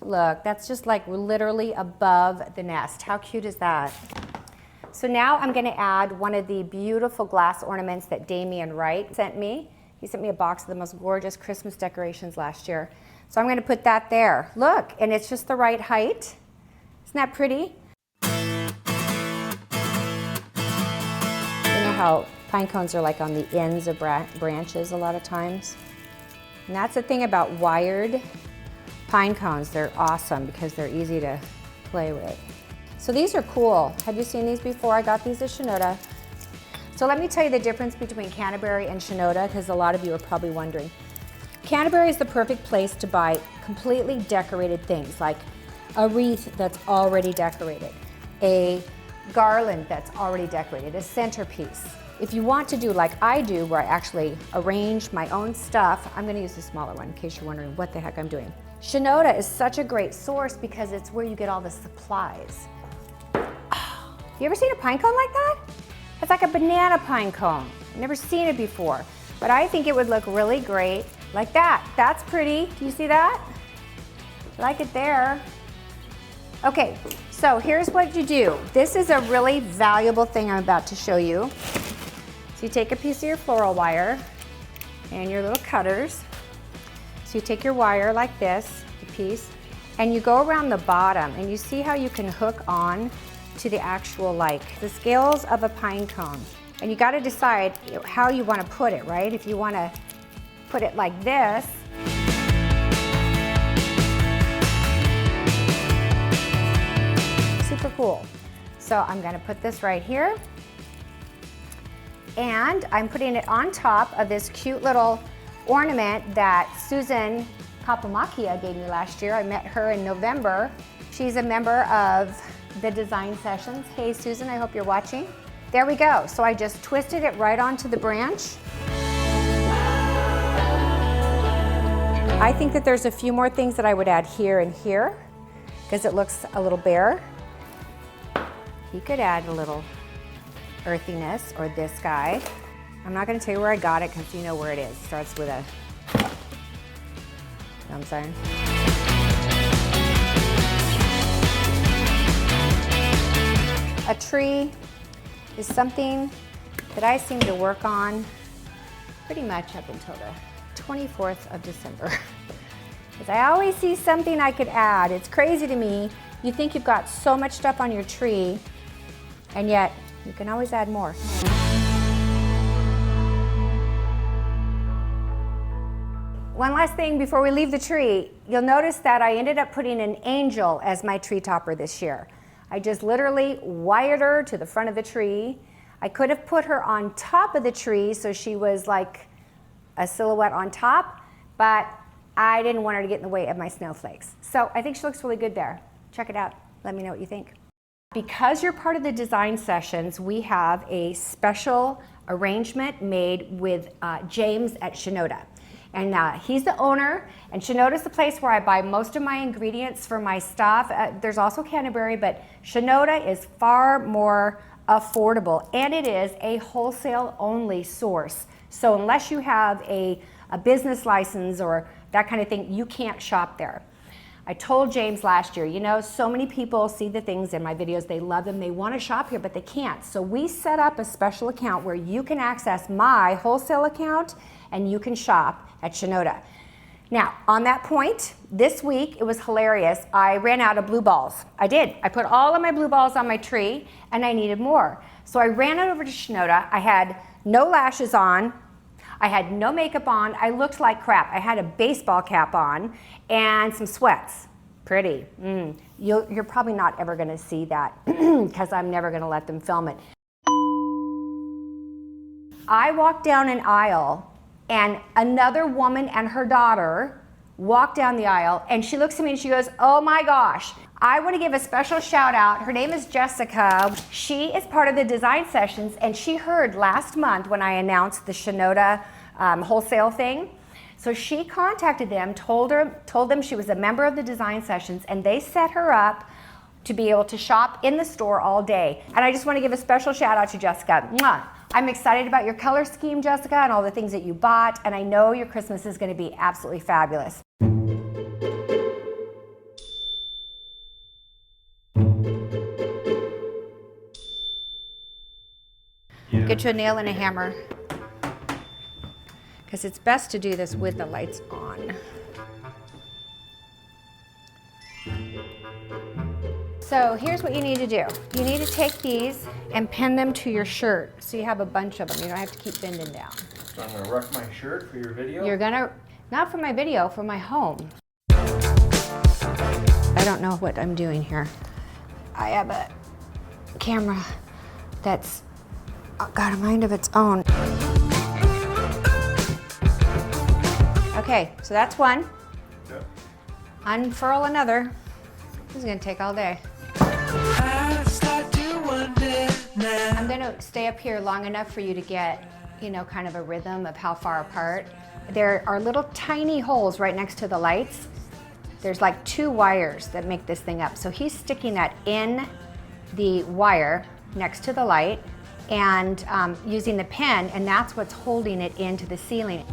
Look, that's just like literally above the nest. How cute is that? So now I'm going to add one of the beautiful glass ornaments that Damian Wright sent me. He sent me a box of the most gorgeous Christmas decorations last year. So I'm going to put that there. Look, and it's just the right height. Isn't that pretty? You know how pine cones are like on the ends of branches a lot of times? And that's the thing about wired pine cones. They're awesome because they're easy to play with. So these are cool. Have you seen these before? I got these at Shinoda. So let me tell you the difference between Canterbury and Shinoda, because a lot of you are probably wondering. Canterbury is the perfect place to buy completely decorated things, like a wreath that's already decorated, a garland that's already decorated, a centerpiece. If you want to do like I do, where I actually arrange my own stuff, I'm going to use the smaller one in case you're wondering what the heck I'm doing. Shinoda is such a great source because it's where you get all the supplies. You ever seen a pine cone like that? It's like a banana pine cone. I've never seen it before, but I think it would look really great like that. That's pretty. Do you see that? I like it there. Okay, so here's what you do. This is a really valuable thing I'm about to show you. So you take a piece of your floral wire and your little cutters. So you take your wire like this, the piece, and you go around the bottom, and you see how you can hook on to the actual, like, the scales of a pine cone. And you gotta decide how you wanna put it, right? If you wanna put it like this, super cool. So I'm gonna put this right here, and I'm putting it on top of this cute little ornament that Susan Kapamachia gave me last year. I met her in November. She's a member of the design sessions. Hey Susan, I hope you're watching. There we go. So I just twisted it right onto the branch. I think that there's a few more things that I would add here and here because it looks a little bare. You could add a little earthiness, or this guy. I'm not going to tell you where I got it because you know where it is. It starts with a, you know what I'm saying? A tree is something that I seem to work on pretty much up until the 24th of December. Because I always see something I could add. It's crazy to me. You think you've got so much stuff on your tree, and yet you can always add more. One last thing before we leave the tree, you'll notice that I ended up putting an angel as my tree topper this year. I just literally wired her to the front of the tree. I could have put her on top of the tree so she was like a silhouette on top, but I didn't want her to get in the way of my snowflakes. So I think she looks really good there. Check it out. Let me know what you think. Because you're part of the design sessions, we have a special arrangement made with James at Shinoda. And he's the owner, and Shinoda's the place where I buy most of my ingredients for my stuff. There's also Canterbury, but Shinoda is far more affordable, and it is a wholesale-only source. So unless you have a business license or that kind of thing, you can't shop there. I told James last year, you know, so many people see the things in my videos, they love them, they want to shop here, but they can't. So we set up a special account where you can access my wholesale account and you can shop at Shinoda. Now, on that point, this week, it was hilarious. I ran out of blue balls. I did. I put all of my blue balls on my tree and I needed more. So I ran it over to Shinoda. I had no lashes on. I had no makeup on. I looked like crap. I had a baseball cap on and some sweats. Pretty. You're probably not ever going to see that because I'm never going to let them film it. I walked down an aisle and another woman and her daughter walked down the aisle, and she looks at me and she goes, "Oh my gosh, I want to give a special shout out. Her name is Jessica. She is part of the design sessions, and she heard last month when I announced the Shinoda wholesale thing. So she contacted them, told them she was a member of the design sessions, and they set her up to be able to shop in the store all day. And I just want to give a special shout out to Jessica. Mwah! I'm excited about your color scheme, Jessica, and all the things that you bought, and I know your Christmas is going to be absolutely fabulous. Get you a nail and a hammer, because it's best to do this with the lights on. So here's what you need to do. You need to take these and pin them to your shirt so you have a bunch of them. You don't have to keep bending down. So I'm gonna rough my shirt for your video? You're gonna, not for my video, for my home. I don't know what I'm doing here. I have a camera that's got a mind of its own. Okay, so that's one. Yeah. Unfurl another. This is gonna take all day. I'm gonna stay up here long enough for you to get, you know, kind of a rhythm of how far apart. There are little tiny holes right next to the lights. There's like 2 wires that make this thing up. So he's sticking that in the wire next to the light and using the pin, and that's what's holding it into the ceiling.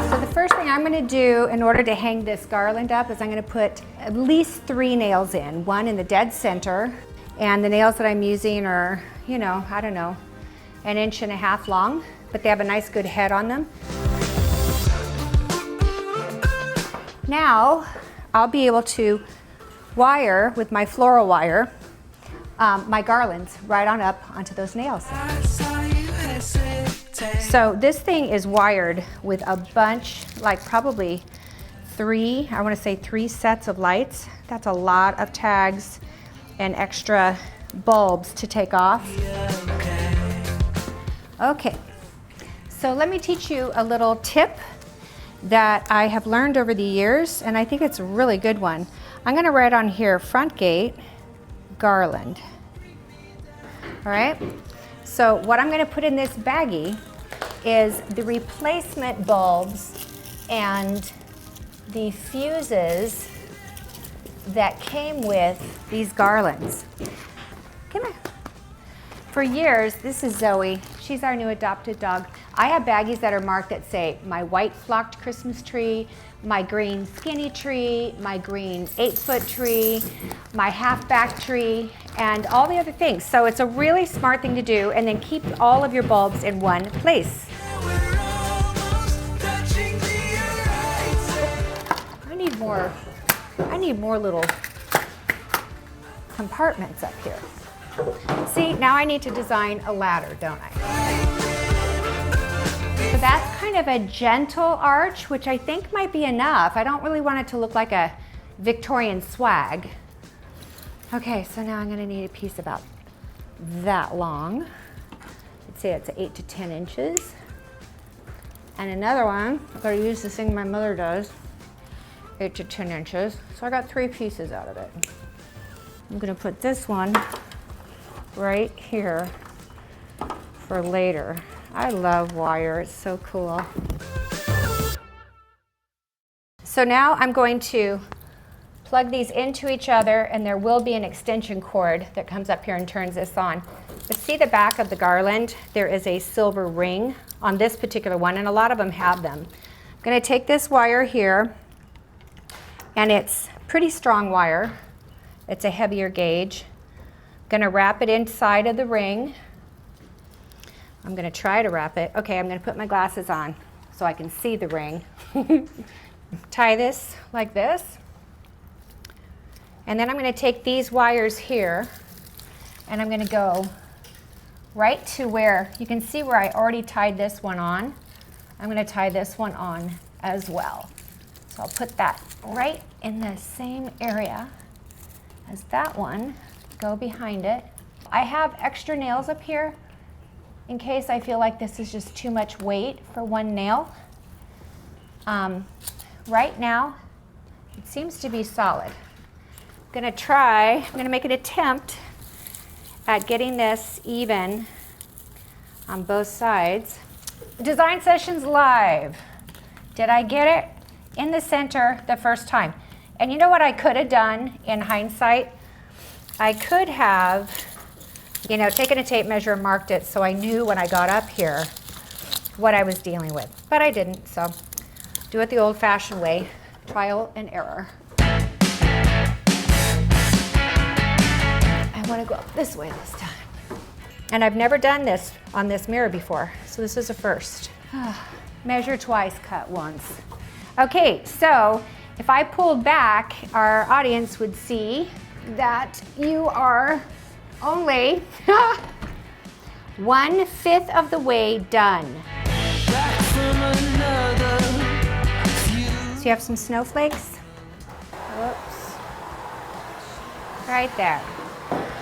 So the first thing I'm gonna do in order to hang this garland up is I'm gonna put at least 3 nails in, one in the dead center, and the nails that I'm using are, you know, I don't know, 1.5 inches long, but they have a nice good head on them. Now, I'll be able to wire with my floral wire my garlands right on up onto those nails. So this thing is wired with a bunch, like probably 3 sets of lights. That's a lot of tags and extra bulbs to take off. Okay, so let me teach you a little tip that I have learned over the years, and I think it's a really good one. I'm gonna write on here, front gate, garland. All right, so what I'm gonna put in this baggie is the replacement bulbs and the fuses that came with these garlands. Come here. For years, this is Zoe. She's our new adopted dog. I have baggies that are marked that say my white flocked Christmas tree, my green skinny tree, my green 8-foot tree, my half-back tree, and all the other things. So it's a really smart thing to do, and then keep all of your bulbs in one place. I need more little compartments up here. See, now I need to design a ladder, don't I? So that's kind of a gentle arch, which I think might be enough. I don't really want it to look like a Victorian swag. Okay, so now I'm gonna need a piece about that long. I'd say it's 8 to 10 inches. And another one, I'm gonna use this thing my mother does, 8 to 10 inches. So I got 3 pieces out of it. I'm gonna put this one right here for later. I love wire, it's so cool. So now I'm going to plug these into each other, and there will be an extension cord that comes up here and turns this on. But see the back of the garland? There is a silver ring on this particular one, and a lot of them have them. I'm gonna take this wire here, and it's pretty strong wire. It's a heavier gauge. Gonna wrap it inside of the ring. I'm gonna try to wrap it. Okay, I'm gonna put my glasses on so I can see the ring. Tie this like this. And then I'm gonna take these wires here, and I'm gonna go right to where, you can see where I already tied this one on. I'm gonna tie this one on as well. So I'll put that right in the same area as that one. Go behind it. I have extra nails up here in case I feel like this is just too much weight for one nail. Right now, It seems to be solid. I'm gonna make an attempt at getting this even on both sides. Design sessions live. Did I get it in the center the first time? And you know what I could have done in hindsight? I could have, taken a tape measure and marked it so I knew when I got up here what I was dealing with. But I didn't, so do it the old-fashioned way, trial and error. I want to go up this way this time. And I've never done this on this mirror before, so this is a first. Measure twice, cut once. Okay, so if I pulled back, our audience would see that you are only 1/5 of the way done. So you have some snowflakes. Whoops. Right there.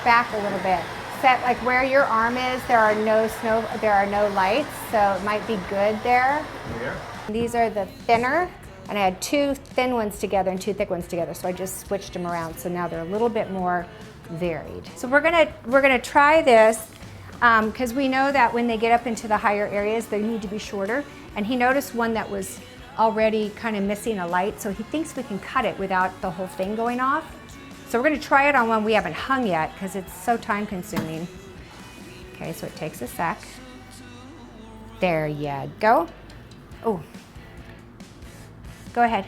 Back a little bit. Set like where your arm is, there are no lights, so it might be good there. Yeah. These are the thinner, and I had 2 thin ones together and 2 thick ones together, so I just switched them around, so now they're a little bit more varied. So we're gonna try this because we know that when they get up into the higher areas, they need to be shorter. And he noticed one that was already kind of missing a light, so he thinks we can cut it without the whole thing going off. So we're gonna try it on one we haven't hung yet because it's so time consuming. Okay, so it takes a sec. There you go. Oh, go ahead.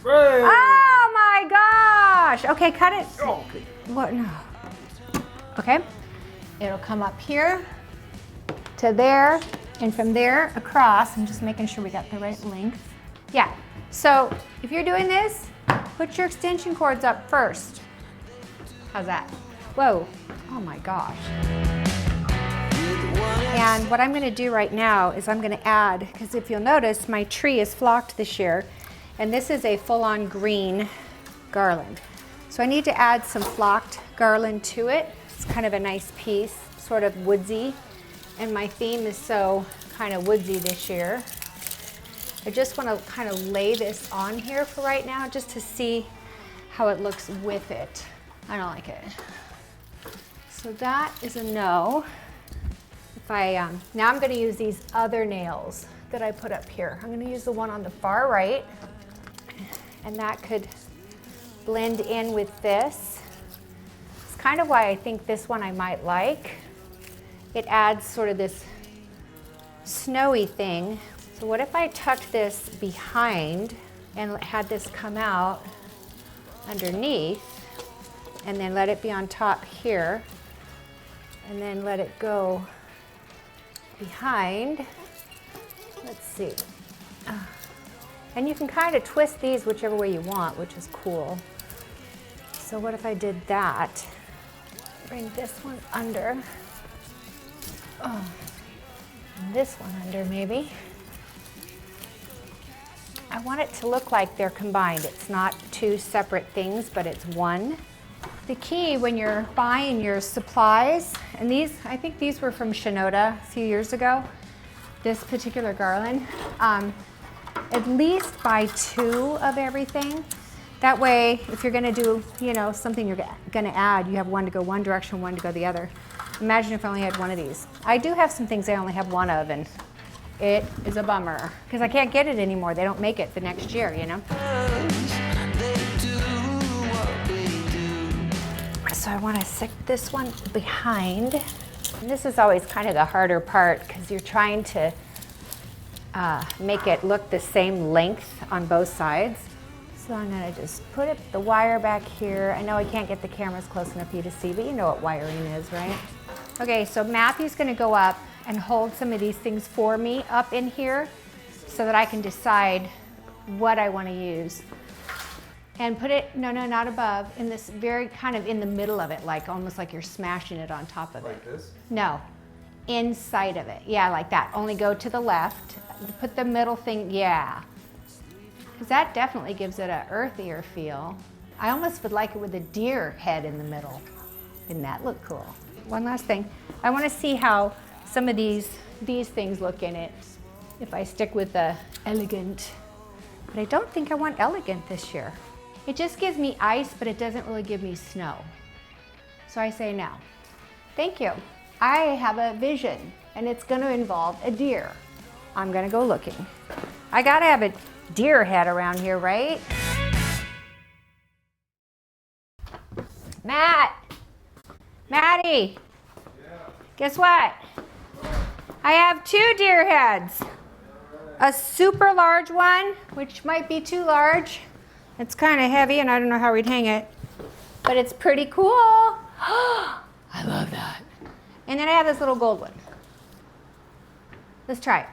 Great. Oh my gosh! Okay, cut it. Oh. What? No. Okay, it'll come up here to there, and from there across. I'm just making sure we got the right length. Yeah. So if you're doing this, put your extension cords up first. How's that? Whoa! Oh my gosh. And what I'm going to do right now is I'm going to add, because if you'll notice, my tree is flocked this year, and this is a full-on green garland. So I need to add some flocked garland to it. It's kind of a nice piece, sort of woodsy, and my theme is so kind of woodsy this year. I just want to kind of lay this on here for right now just to see how it looks with it. I don't like it. So that is a no. Now I'm going to use these other nails that I put up here. I'm going to use the one on the far right, and that could blend in with this. It's kind of why I think this one I might like. It adds sort of this snowy thing. So what if I tucked this behind and had this come out underneath, and then let it be on top here, and then let it go behind. Let's see. And you can kind of twist these whichever way you want, which is cool. So what if I did that? Bring this one under. Oh, and this one under maybe. I want it to look like they're combined. It's not 2 separate things, but it's one. The key when you're buying your supplies, and these, I think these were from Shinoda a few years ago, this particular garland, at least buy 2 of everything. That way, if you're gonna do, something you're gonna add, you have one to go one direction, one to go the other. Imagine if I only had one of these. I do have some things I only have one of, and it is a bummer, because I can't get it anymore. They don't make it the next year, So I want to stick this one behind. And this is always kind of the harder part because you're trying to make it look the same length on both sides. So I'm going to just put the wire back here. I know I can't get the cameras close enough for you to see, but you know what wiring is, right? Okay, so Matthew's going to go up and hold some of these things for me up in here so that I can decide what I want to use. And put it, no, not above, in this very kind of in the middle of it, like almost like you're smashing it on top of it. Like this? No, inside of it. Yeah, like that. Only go to the left. Put the middle thing, yeah. Because that definitely gives it an earthier feel. I almost would like it with a deer head in the middle. Didn't that look cool? One last thing. I want to see how some of these things look in it. If I stick with the elegant But I don't think I want elegant this year. It just gives me ice, but it doesn't really give me snow. So I say no. Thank you. I have a vision, and it's gonna involve a deer. I'm gonna go looking. I gotta have a deer head around here, right? Maddie, guess what? I have 2 deer heads. A super large one, which might be too large. It's kind of heavy and I don't know how we'd hang it, but it's pretty cool. I love that. And then I have this little gold one. Let's try it.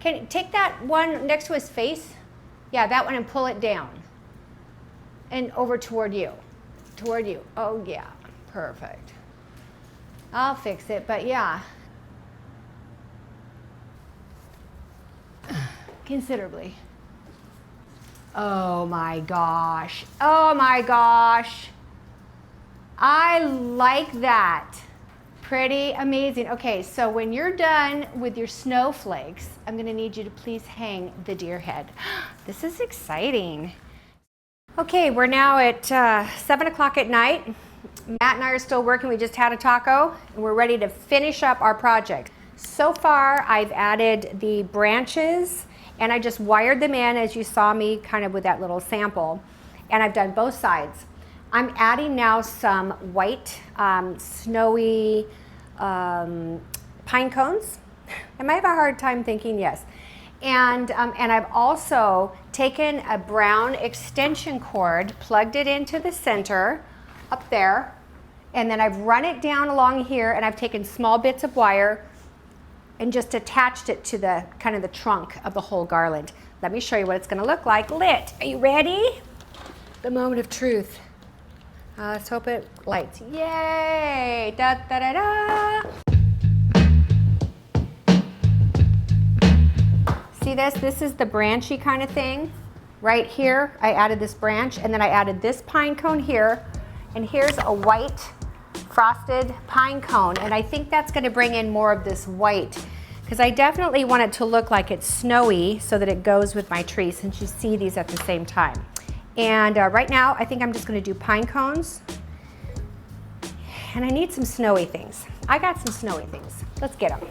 Can you take that one next to his face? Yeah, that one, and pull it down. And over toward you. Toward you. Oh yeah, perfect. I'll fix it, but yeah. Considerably. Oh my gosh. Oh my gosh. I like that. Pretty amazing. Okay, so when you're done with your snowflakes, I'm gonna need you to please hang the deer head. This is exciting. Okay, we're now at 7 o'clock at night. Matt and I are still working. We just had a taco and we're ready to finish up our project. So far, I've added the branches and I just wired them in, as you saw me kind of with that little sample. And I've done both sides. I'm adding now some white, snowy pine cones. I might have a hard time thinking yes. And I've also taken a brown extension cord, plugged it into the center up there, and then I've run it down along here, and I've taken small bits of wire and just attached it to the kind of the trunk of the whole garland. Let me show you what it's gonna look like lit. Are you ready? The moment of truth. Let's hope it lights. Yay! Da da da da! See this? This is the branchy kind of thing. Right here, I added this branch, and then I added this pine cone here, and here's a white frosted pine cone, and I think that's gonna bring in more of this white, because I definitely want it to look like it's snowy so that it goes with my tree, since you see these at the same time. And right now, I think I'm just gonna do pine cones, and I need some snowy things. I got some snowy things. Let's get them.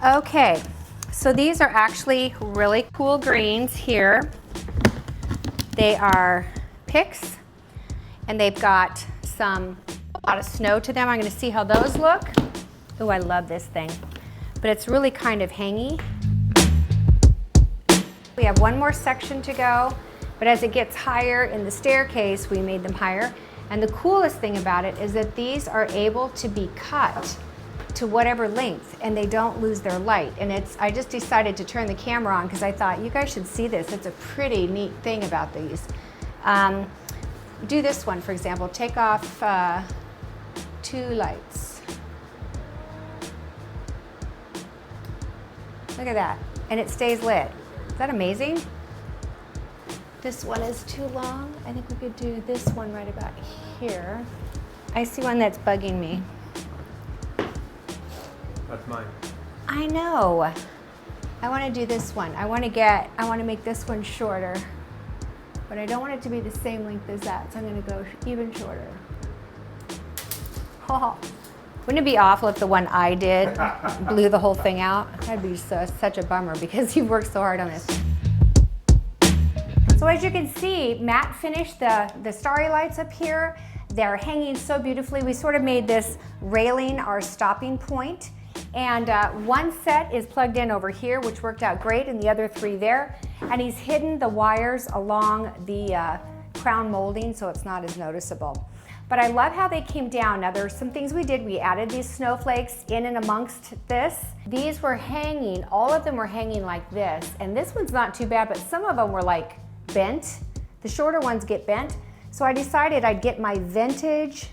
Okay. So these are actually really cool greens here. They are picks, and they've got a lot of snow to them. I'm gonna see how those look. Oh, I love this thing. But it's really kind of hangy. We have one more section to go, but as it gets higher in the staircase, we made them higher. And the coolest thing about it is that these are able to be cut to whatever length, and they don't lose their light. And I just decided to turn the camera on because I thought you guys should see this. It's a pretty neat thing about these. Do this one, for example. Take off 2 lights. Look at that, and it stays lit. Is that amazing? This one is too long. I think we could do this one right about here. I see one that's bugging me. That's mine. I know. I want to do this one. I want to make this one shorter, but I don't want it to be the same length as that, so I'm going to go even shorter. Oh, wouldn't it be awful if the one I did blew the whole thing out? That'd be such a bummer because you worked so hard on this. So as you can see, Matt finished the starry lights up here. They're hanging so beautifully. We sort of made this railing our stopping point. And one set is plugged in over here, which worked out great, and the other 3 there. And he's hidden the wires along the crown molding so it's not as noticeable. But I love how they came down. Now there's some things we did. We added these snowflakes in and amongst this. These were hanging, all of them were hanging like this. And this one's not too bad, but some of them were like bent. The shorter ones get bent. So I decided I'd get my vintage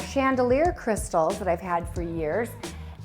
chandelier crystals that I've had for years,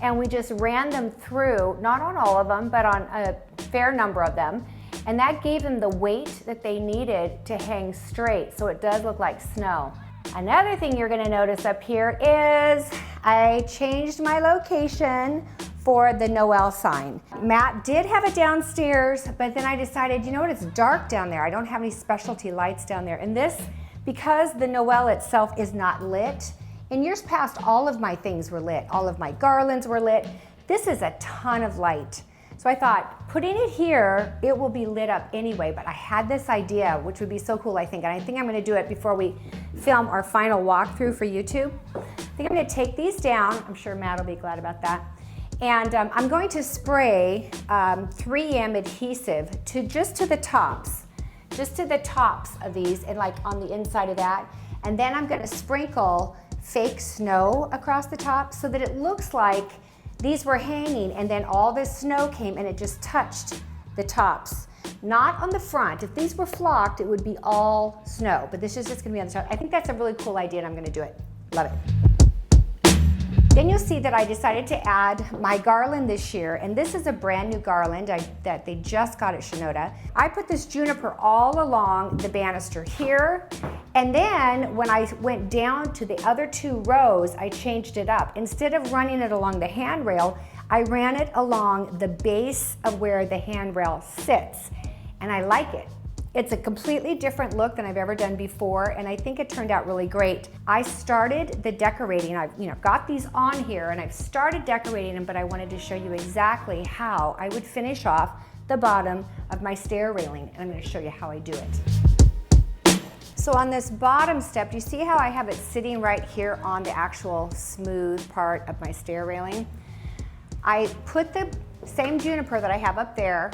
and we just ran them through, not on all of them, but on a fair number of them. And that gave them the weight that they needed to hang straight, so it does look like snow. Another thing you're gonna notice up here is I changed my location for the Noel sign. Matt did have it downstairs, but then I decided, you know what, it's dark down there. I don't have any specialty lights down there. And this, because the Noel itself is not lit, in years past, all of my things were lit. All of my garlands were lit. This is a ton of light. So I thought, putting it here, it will be lit up anyway, but I had this idea, which would be so cool, I think, and I think I'm gonna do it before we film our final walkthrough for YouTube. I think I'm gonna take these down. I'm sure Matt will be glad about that. And I'm going to spray 3M adhesive just to the tops of these, and like on the inside of that. And then I'm gonna sprinkle fake snow across the top so that it looks like these were hanging and then all this snow came and it just touched the tops. Not on the front. If these were flocked, it would be all snow, but this is just gonna be on the top. I think that's a really cool idea and I'm gonna do it. Love it. Then you'll see that I decided to add my garland this year, and this is a brand new garland that they just got at Shinoda. I put this juniper all along the banister here, and then when I went down to the other 2 rows, I changed it up. Instead of running it along the handrail, I ran it along the base of where the handrail sits, and I like it. It's a completely different look than I've ever done before, and I think it turned out really great. I started the decorating. I've got these on here, and I've started decorating them, but I wanted to show you exactly how I would finish off the bottom of my stair railing, and I'm going to show you how I do it. So on this bottom step, do you see how I have it sitting right here on the actual smooth part of my stair railing? I put the same juniper that I have up there,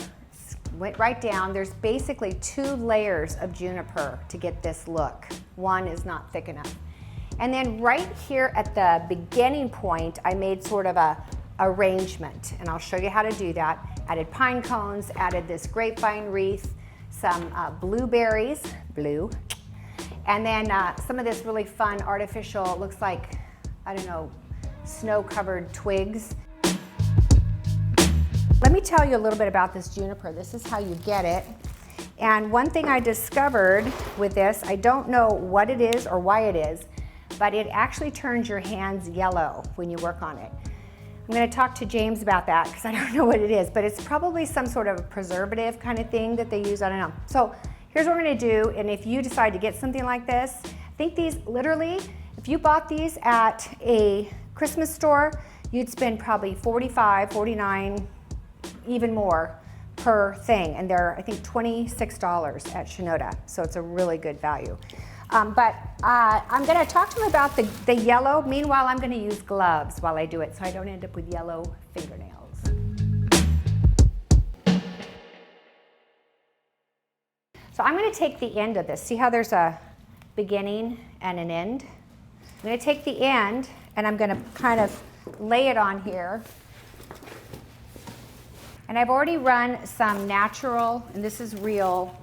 went right down. There's basically 2 layers of juniper to get this look. One is not thick enough. And then right here at the beginning point, I made sort of a arrangement, and I'll show you how to do that. Added pine cones, added this grapevine wreath, some blueberries, blue, and then some of this really fun artificial, looks like, I don't know, snow-covered twigs. Let me tell you a little bit about this juniper. This is how you get it. And one thing I discovered with this, I don't know what it is or why it is, but it actually turns your hands yellow when you work on it. I'm gonna talk to James about that because I don't know what it is, but it's probably some sort of preservative kind of thing that they use, I don't know. So here's what we're gonna do, and if you decide to get something like this, I think these literally, if you bought these at a Christmas store, you'd spend probably $45, $49, even more per thing, and they're, I think, $26 at Shinoda, so it's a really good value. But I'm going to talk to him about the yellow. Meanwhile, I'm going to use gloves while I do it so I don't end up with yellow fingernails. So I'm going to take the end of this. See how there's a beginning and an end? I'm going to take the end and I'm going to kind of lay it on here. And I've already run some natural, and this is real,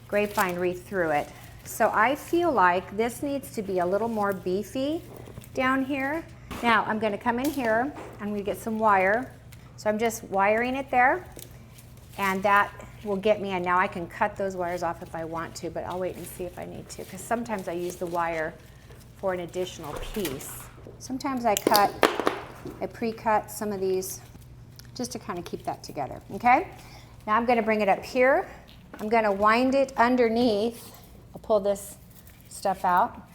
grapevine wreath through it. So I feel like this needs to be a little more beefy down here. Now I'm going to come in here, I'm going to get some wire. So I'm just wiring it there, and that will get me, and now I can cut those wires off if I want to, but I'll wait and see if I need to, because sometimes I use the wire for an additional piece. Sometimes I pre-cut some of these just to kind of keep that together, okay? Now I'm gonna bring it up here. I'm gonna wind it underneath. I'll pull this stuff out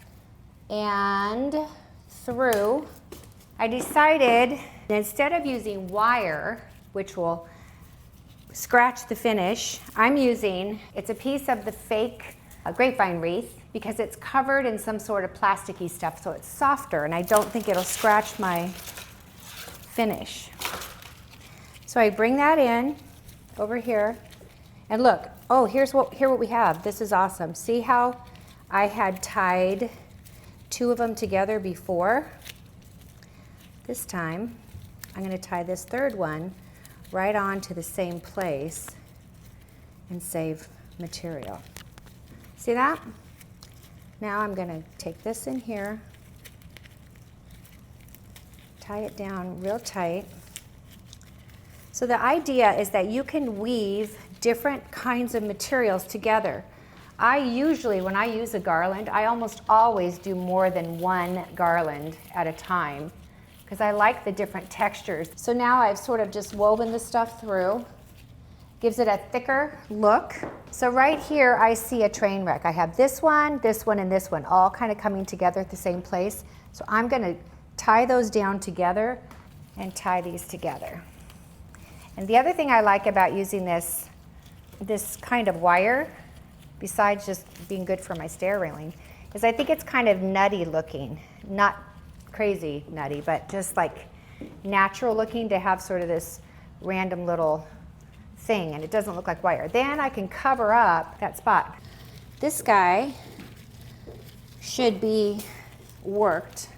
and through. I decided instead of using wire, which will scratch the finish, I'm using, it's a piece of the fake grapevine wreath because it's covered in some sort of plasticky stuff, so it's softer and I don't think it'll scratch my finish. So I bring that in over here, and look, oh, here what we have. This is awesome. See how I had tied 2 of them together before? This time, I'm going to tie this 3rd one right on to the same place and save material. See that? Now I'm going to take this in here, tie it down real tight. So the idea is that you can weave different kinds of materials together. I usually, when I use a garland, I almost always do more than one garland at a time because I like the different textures. So now I've sort of just woven the stuff through. Gives it a thicker look. So right here I see a train wreck. I have this one, and this one all kind of coming together at the same place. So I'm gonna tie those down together and tie these together. And the other thing I like about using this kind of wire, besides just being good for my stair railing, is I think it's kind of nutty looking. Not crazy nutty, but just like natural looking to have sort of this random little thing, and it doesn't look like wire. Then I can cover up that spot. This guy should be worked.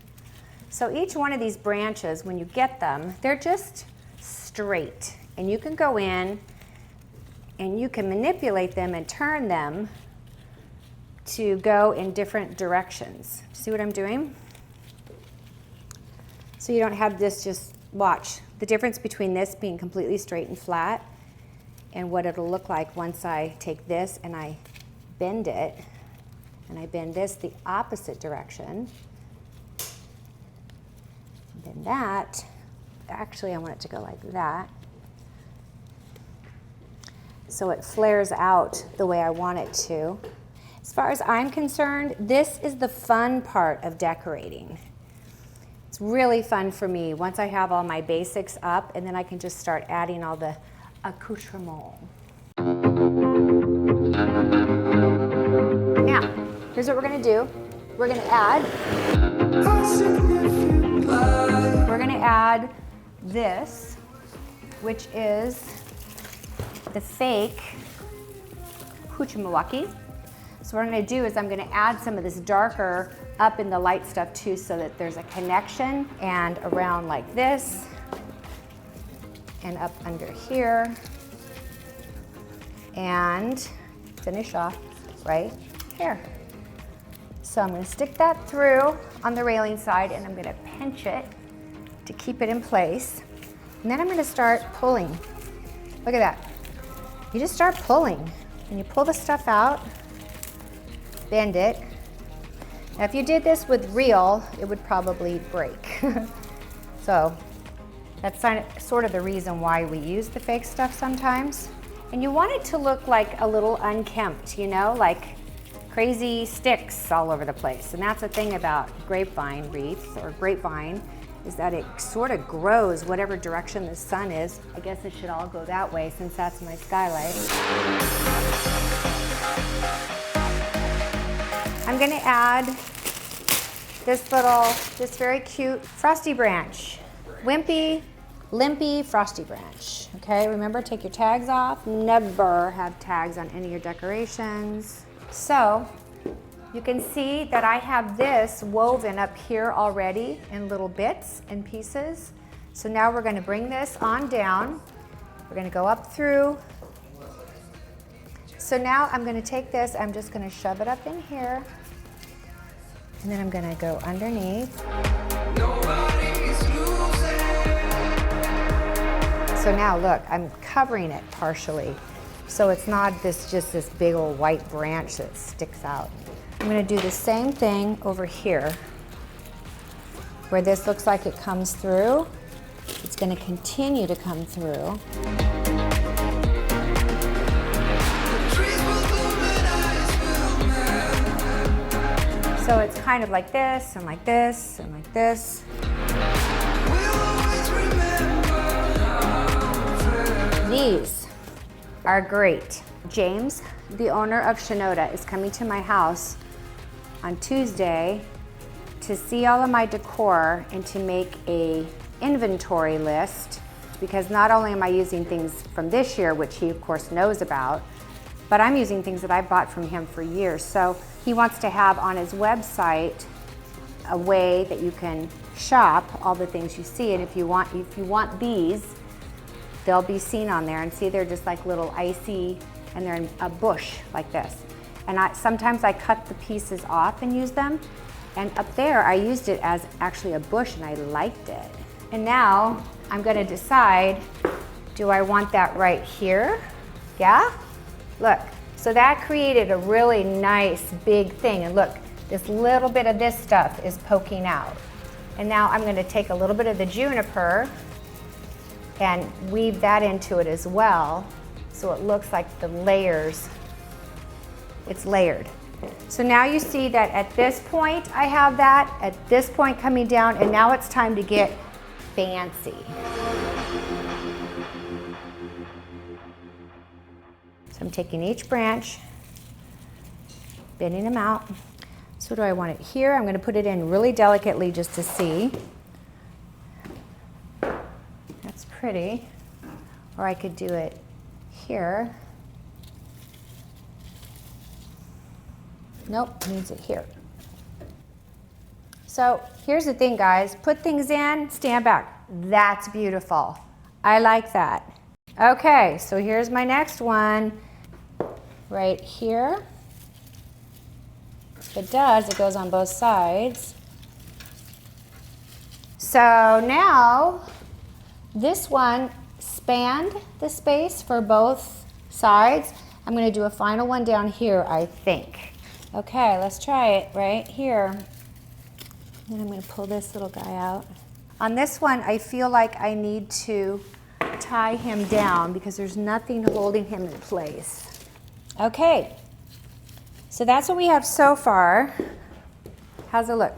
So each one of these branches, when you get them, they're just straight. And you can go in and you can manipulate them and turn them to go in different directions. See what I'm doing? So you don't have this just, watch, the difference between this being completely straight and flat and what it'll look like once I take this and I bend it, and I bend this the opposite direction. And then that, actually I want it to go like that, so it flares out the way I want it to. As far as I'm concerned, this is the fun part of decorating. It's really fun for me once I have all my basics up, and then I can just start adding all the accoutrement. Now, here's what we're gonna do. We're gonna add this, which is the fake Huchimawaки. So what I'm gonna do is I'm gonna add some of this darker up in the light stuff too, so that there's a connection, and around like this, and up under here, and finish off right here. So I'm going to stick that through on the railing side, and I'm going to pinch it to keep it in place. And then I'm going to start pulling. Look at that. You just start pulling, and you pull the stuff out, bend it. Now if you did this with real, it would probably break. So that's sort of the reason why we use the fake stuff sometimes. And you want it to look like a little unkempt, you know, like crazy sticks all over the place. And that's the thing about grapevine wreaths, or grapevine, is that it sort of grows whatever direction the sun is. I guess it should all go that way since that's my skylight. I'm gonna add this very cute frosty branch. Wimpy, limpy frosty branch. Okay, remember, take your tags off. Never have tags on any of your decorations. So you can see that I have this woven up here already in little bits and pieces. So now we're going to bring this on down. We're going to go up through. So now I'm going to take this, I'm just going to shove it up in here, and then I'm going to go underneath. So now look, I'm covering it partially, so it's not just this big old white branch that sticks out. I'm going to do the same thing over here, where this looks like it comes through. It's going to continue to come through. So it's kind of like this, and like this, and like this. These are great. James, the owner of Shinoda, is coming to my house on Tuesday to see all of my decor and to make a inventory list, because not only am I using things from this year, which he of course knows about, but I'm using things that I bought from him for years. So he wants to have on his website a way that you can shop all the things you see, and if you want these, they'll be seen on there, and see, they're just like little icy, and they're in a bush like this. And sometimes I cut the pieces off and use them, and up there I used it as actually a bush, and I liked it. And now I'm gonna decide, do I want that right here? Yeah? Look, so that created a really nice big thing, and look, this little bit of this stuff is poking out. And now I'm going to take a little bit of the juniper and weave that into it as well, so it looks like the layers, it's layered. So now you see that at this point I have that, at this point coming down, and now it's time to get fancy. So I'm taking each branch, bending them out. So do I want it here? I'm going to put it in really delicately just to see. That's pretty. Or I could do it here. Nope, needs it here. So here's the thing, guys. Put things in, stand back. That's beautiful. I like that. Okay, so here's my next one. Right here. If it does, it goes on both sides. So now, this one spanned the space for both sides. I'm going to do a final one down here, I think. Okay, let's try it right here. And I'm going to pull this little guy out. On this one, I feel like I need to tie him down because there's nothing holding him in place. Okay, so that's what we have so far. How's it look?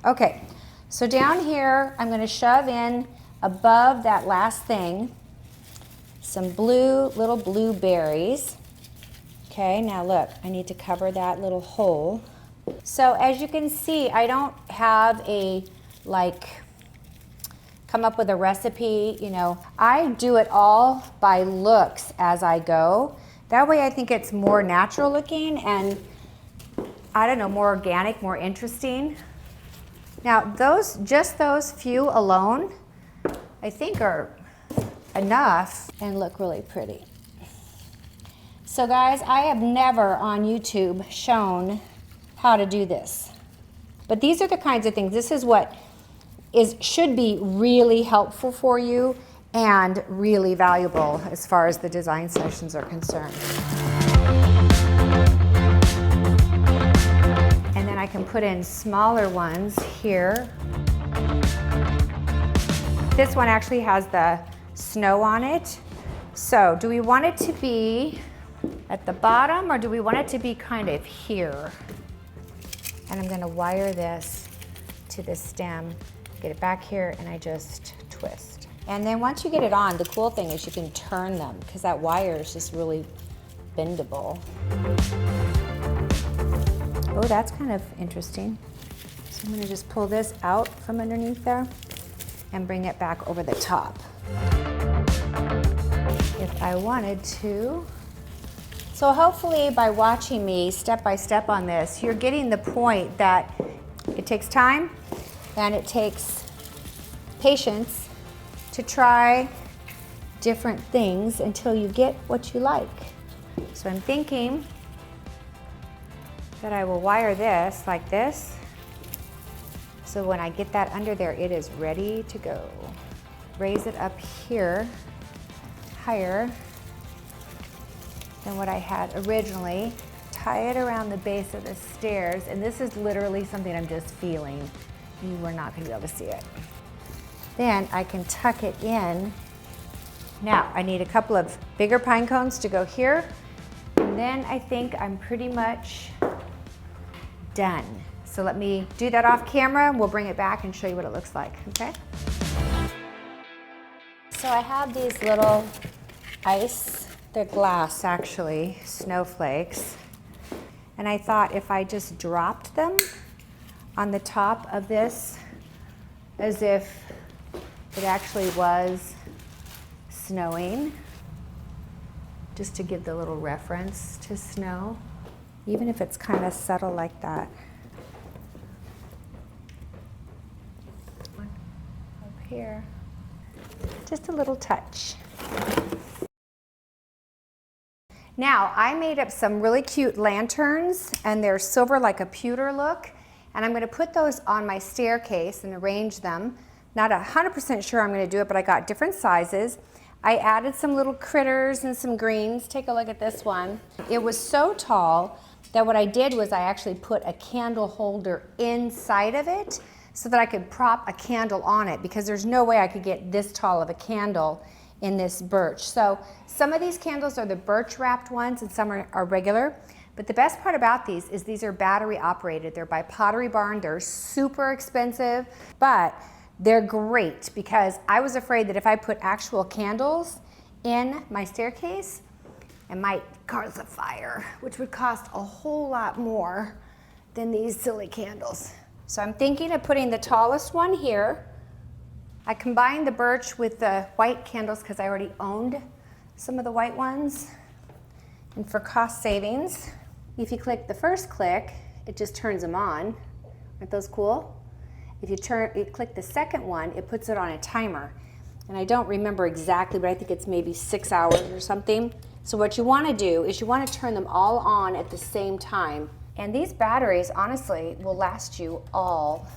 Okay, so down here, I'm going to shove in above that last thing some little blueberries. Okay, now look, I need to cover that little hole. So as you can see, I don't have come up with a recipe, you know. I do it all by looks as I go. That way I think it's more natural looking and, I don't know, more organic, more interesting. Now just those few alone, I think are enough and look really pretty. So guys, I have never on YouTube shown how to do this. But these are the kinds of things, this is what should be really helpful for you and really valuable as far as the design sessions are concerned. And then I can put in smaller ones here. This one actually has the snow on it. So do we want it to be at the bottom or do we want it to be kind of here? And I'm going to wire this to the stem, get it back here, and I just twist. And then once you get it on, the cool thing is you can turn them because that wire is just really bendable. Oh, that's kind of interesting. So I'm going to just pull this out from underneath there and bring it back over the top. If I wanted to. So hopefully by watching me step by step on this, you're getting the point that it takes time and it takes patience to try different things until you get what you like. So I'm thinking that I will wire this like this. So when I get that under there, it is ready to go. Raise it up here, higher than what I had originally. Tie it around the base of the stairs, and this is literally something I'm just feeling. You are not gonna be able to see it. Then I can tuck it in. Now, I need a couple of bigger pine cones to go here, and then I think I'm pretty much done. So let me do that off camera, and we'll bring it back and show you what it looks like, okay? So I have these little they're glass actually, snowflakes. And I thought if I just dropped them on the top of this as if it actually was snowing, just to give the little reference to snow, even if it's kind of subtle like that. Up here, just a little touch. Now, I made up some really cute lanterns, and they're silver like a pewter look, and I'm gonna put those on my staircase and arrange them. Not 100% sure I'm gonna do it, but I got different sizes. I added some little critters and some greens. Take a look at this one. It was so tall that what I did was I actually put a candle holder inside of it so that I could prop a candle on it, because there's no way I could get this tall of a candle in this birch. So some of these candles are the birch wrapped ones and some are regular. But the best part about these are battery operated. They're by Pottery Barn. They're super expensive, but they're great, because I was afraid that if I put actual candles in my staircase, it might cause a fire, which would cost a whole lot more than these silly candles. So I'm thinking of putting the tallest one here. I combined the birch with the white candles because I already owned some of the white ones. And for cost savings, if you click the first click, it just turns them on. Aren't those cool? If you click the second one, it puts it on a timer. And I don't remember exactly, but I think it's maybe 6 hours or something. So what you want to do is you want to turn them all on at the same time. And these batteries, honestly, will last you all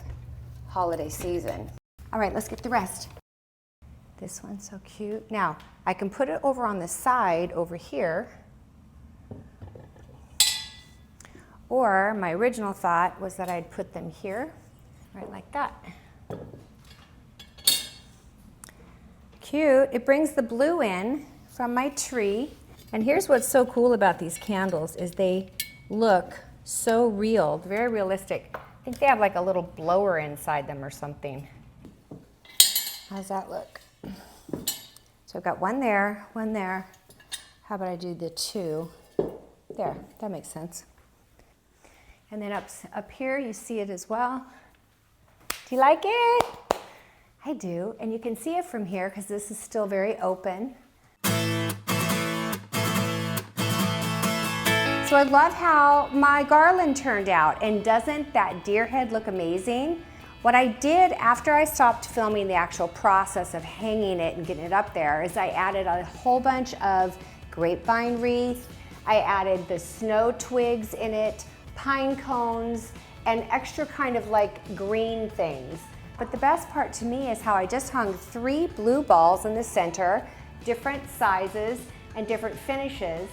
holiday season. All right, let's get the rest. This one's so cute. Now, I can put it over on the side over here. Or my original thought was that I'd put them here, right like that. Cute. It brings the blue in from my tree. And here's what's so cool about these candles is they look so real, very realistic. I think they have like a little blower inside them or something. How's that look? So I've got one there, one there. How about I do the two? There, that makes sense. And then up here, you see it as well. Do you like it? I do, and you can see it from here because this is still very open. So I love how my garland turned out, and doesn't that deer head look amazing? What I did after I stopped filming the actual process of hanging it and getting it up there is I added a whole bunch of grapevine wreath. I added the snow twigs in it, pine cones, and extra kind of like green things. But the best part to me is how I just hung 3 blue balls in the center, different sizes and different finishes.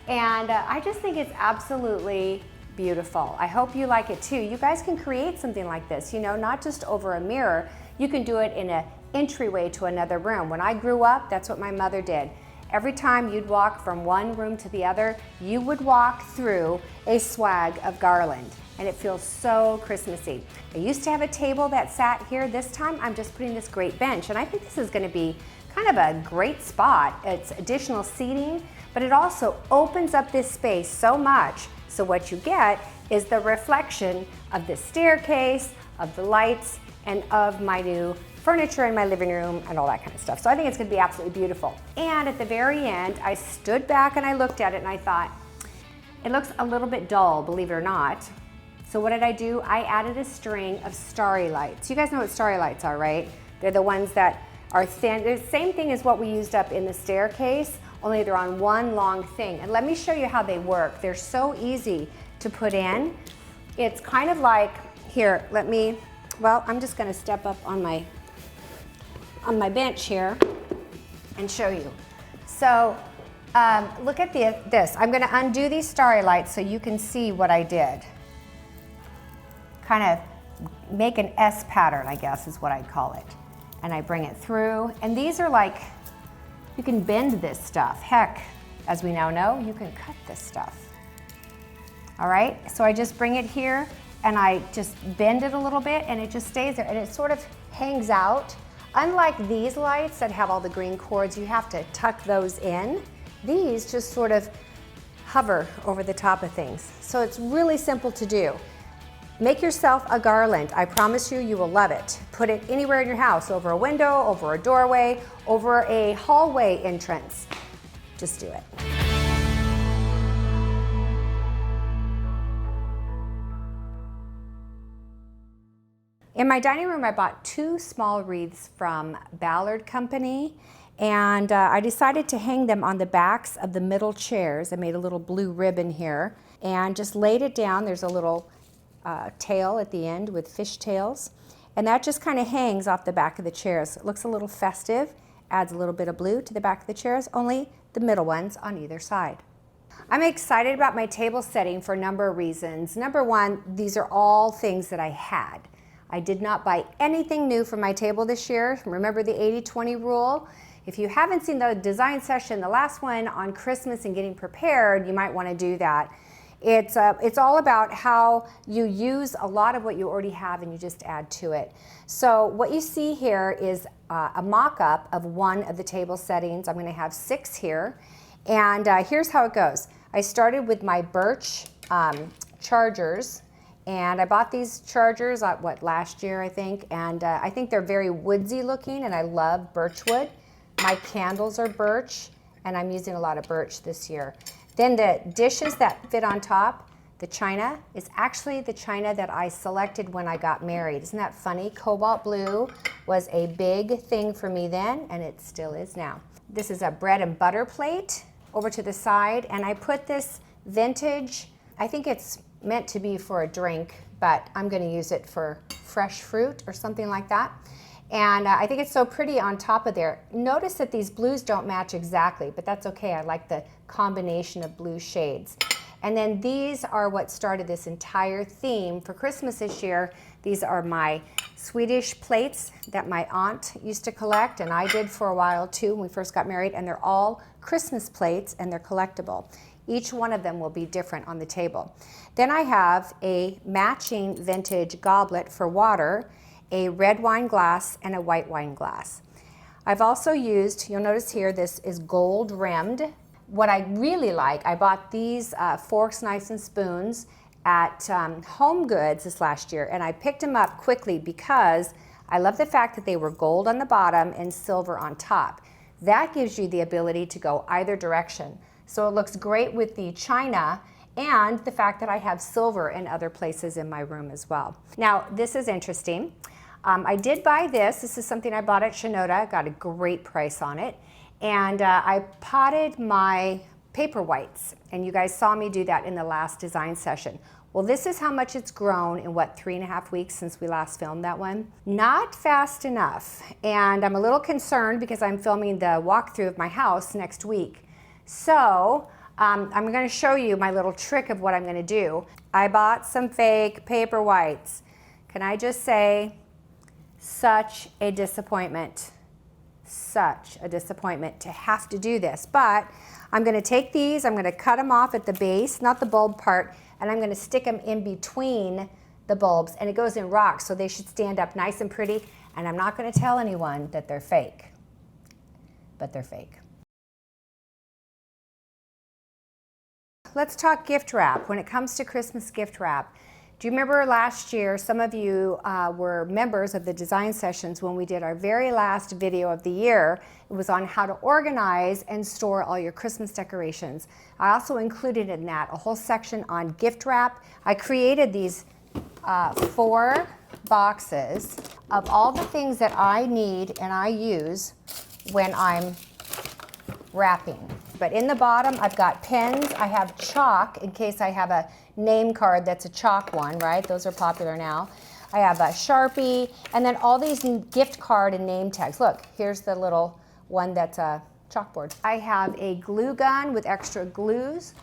And I just think it's absolutely beautiful. I hope you like it too. You guys can create something like this, you know, not just over a mirror. You can do it in an entryway to another room. When I grew up, that's what my mother did. Every time you'd walk from one room to the other, you would walk through a swag of garland, and it feels so Christmassy. I used to have a table that sat here. This time I'm just putting this great bench, and I think this is going to be kind of a great spot. It's additional seating, but it also opens up this space so much. So what you get is the reflection of the staircase, of the lights, and of my new furniture in my living room and all that kind of stuff. So I think it's going to be absolutely beautiful. And at the very end, I stood back and I looked at it and I thought, it looks a little bit dull, believe it or not. So what did I do? I added a string of starry lights. You guys know what starry lights are, right? They're the ones that are thin. They're the same thing as what we used up in the staircase, only they're on one long thing. And let me show you how they work. They're so easy to put in. It's kind of like, here, I'm just gonna step up on my bench here and show you. So look at this. I'm gonna undo these starry lights so you can see what I did. Kind of make an S pattern, I guess is what I'd call it. And I bring it through. And these are like, you can bend this stuff. Heck, as we now know, you can cut this stuff. All right, so I just bring it here and I just bend it a little bit and it just stays there and it sort of hangs out. Unlike these lights that have all the green cords, you have to tuck those in. These just sort of hover over the top of things. So it's really simple to do. Make yourself a garland. I promise you, you will love it. Put it anywhere in your house, over a window, over a doorway, over a hallway entrance. Just do it. In my dining room, I bought 2 small wreaths from Ballard Company, and I decided to hang them on the backs of the middle chairs. I made a little blue ribbon here and just laid it down. There's a little tail at the end with fish tails, and that just kind of hangs off the back of the chairs. It looks a little festive, adds a little bit of blue to the back of the chairs, only the middle ones on either side. I'm excited about my table setting for a number of reasons. Number one, these are all things that I had. I did not buy anything new for my table this year. Remember the 80-20 rule? If you haven't seen the design session, the last one on Christmas and getting prepared, you might want to do that. It's all about how you use a lot of what you already have and you just add to it. So what you see here is a mock-up of one of the table settings. I'm going to have 6 here. And here's how it goes. I started with my birch chargers. And I bought these chargers, last year, I think. And I think they're very woodsy looking, and I love birch wood. My candles are birch, and I'm using a lot of birch this year. Then the dishes that fit on top, the china, is actually the china that I selected when I got married. Isn't that funny? Cobalt blue was a big thing for me then, and it still is now. This is a bread and butter plate over to the side, and I put this vintage, I think it's meant to be for a drink, but I'm going to use it for fresh fruit or something like that. And I think it's so pretty on top of there. Notice that these blues don't match exactly, but that's okay. I like the combination of blue shades. And then these are what started this entire theme for Christmas this year. These are my Swedish plates that my aunt used to collect, and I did for a while too when we first got married, and they're all Christmas plates and they're collectible. Each one of them will be different on the table. Then I have a matching vintage goblet for water, a red wine glass, and a white wine glass. I've also used, you'll notice here, this is gold rimmed. What I really like, I bought these forks, knives, and spoons at Home Goods this last year, and I picked them up quickly because I love the fact that they were gold on the bottom and silver on top. That gives you the ability to go either direction. So it looks great with the china and the fact that I have silver in other places in my room as well. Now, this is interesting. I did buy this. This is something I bought at Shinoda. Got a great price on it. And I potted my paper whites. And you guys saw me do that in the last design session. Well, this is how much it's grown in, 3.5 weeks since we last filmed that one. Not fast enough. And I'm a little concerned because I'm filming the walkthrough of my house next week. So I'm going to show you my little trick of what I'm going to do. I bought some fake paper whites. Can I just say, such a disappointment. Such a disappointment to have to do this. But I'm going to take these, I'm going to cut them off at the base, not the bulb part, and I'm going to stick them in between the bulbs, and it goes in rocks, so they should stand up nice and pretty. And I'm not going to tell anyone that they're fake, but they're fake. Let's talk gift wrap. When it comes to Christmas gift wrap, do you remember last year, some of you were members of the design sessions when we did our very last video of the year. It was on how to organize and store all your Christmas decorations. I also included in that a whole section on gift wrap. I created these 4 boxes of all the things that I need and I use when I'm wrapping. But in the bottom, I've got pens. I have chalk in case I have a name card that's a chalk one, right? Those are popular now. I have a Sharpie, and then all these gift card and name tags. Look, here's the little one that's a chalkboard. I have a glue gun with extra glues,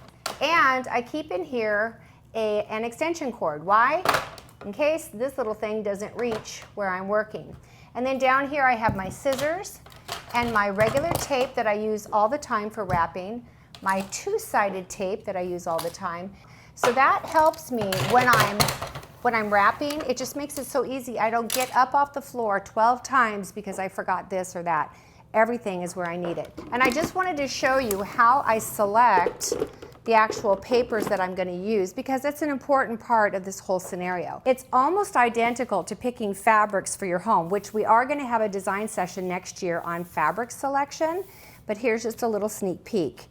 and I keep in here an extension cord. Why? In case this little thing doesn't reach where I'm working. And then down here I have my scissors and my regular tape that I use all the time for wrapping, my 2-sided tape that I use all the time. So that helps me when I'm wrapping. It just makes it so easy. I don't get up off the floor 12 times because I forgot this or that. Everything is where I need it. And I just wanted to show you how I select the actual papers that I'm going to use because it's an important part of this whole scenario. It's almost identical to picking fabrics for your home, which we are going to have a design session next year on fabric selection, but here's just a little sneak peek.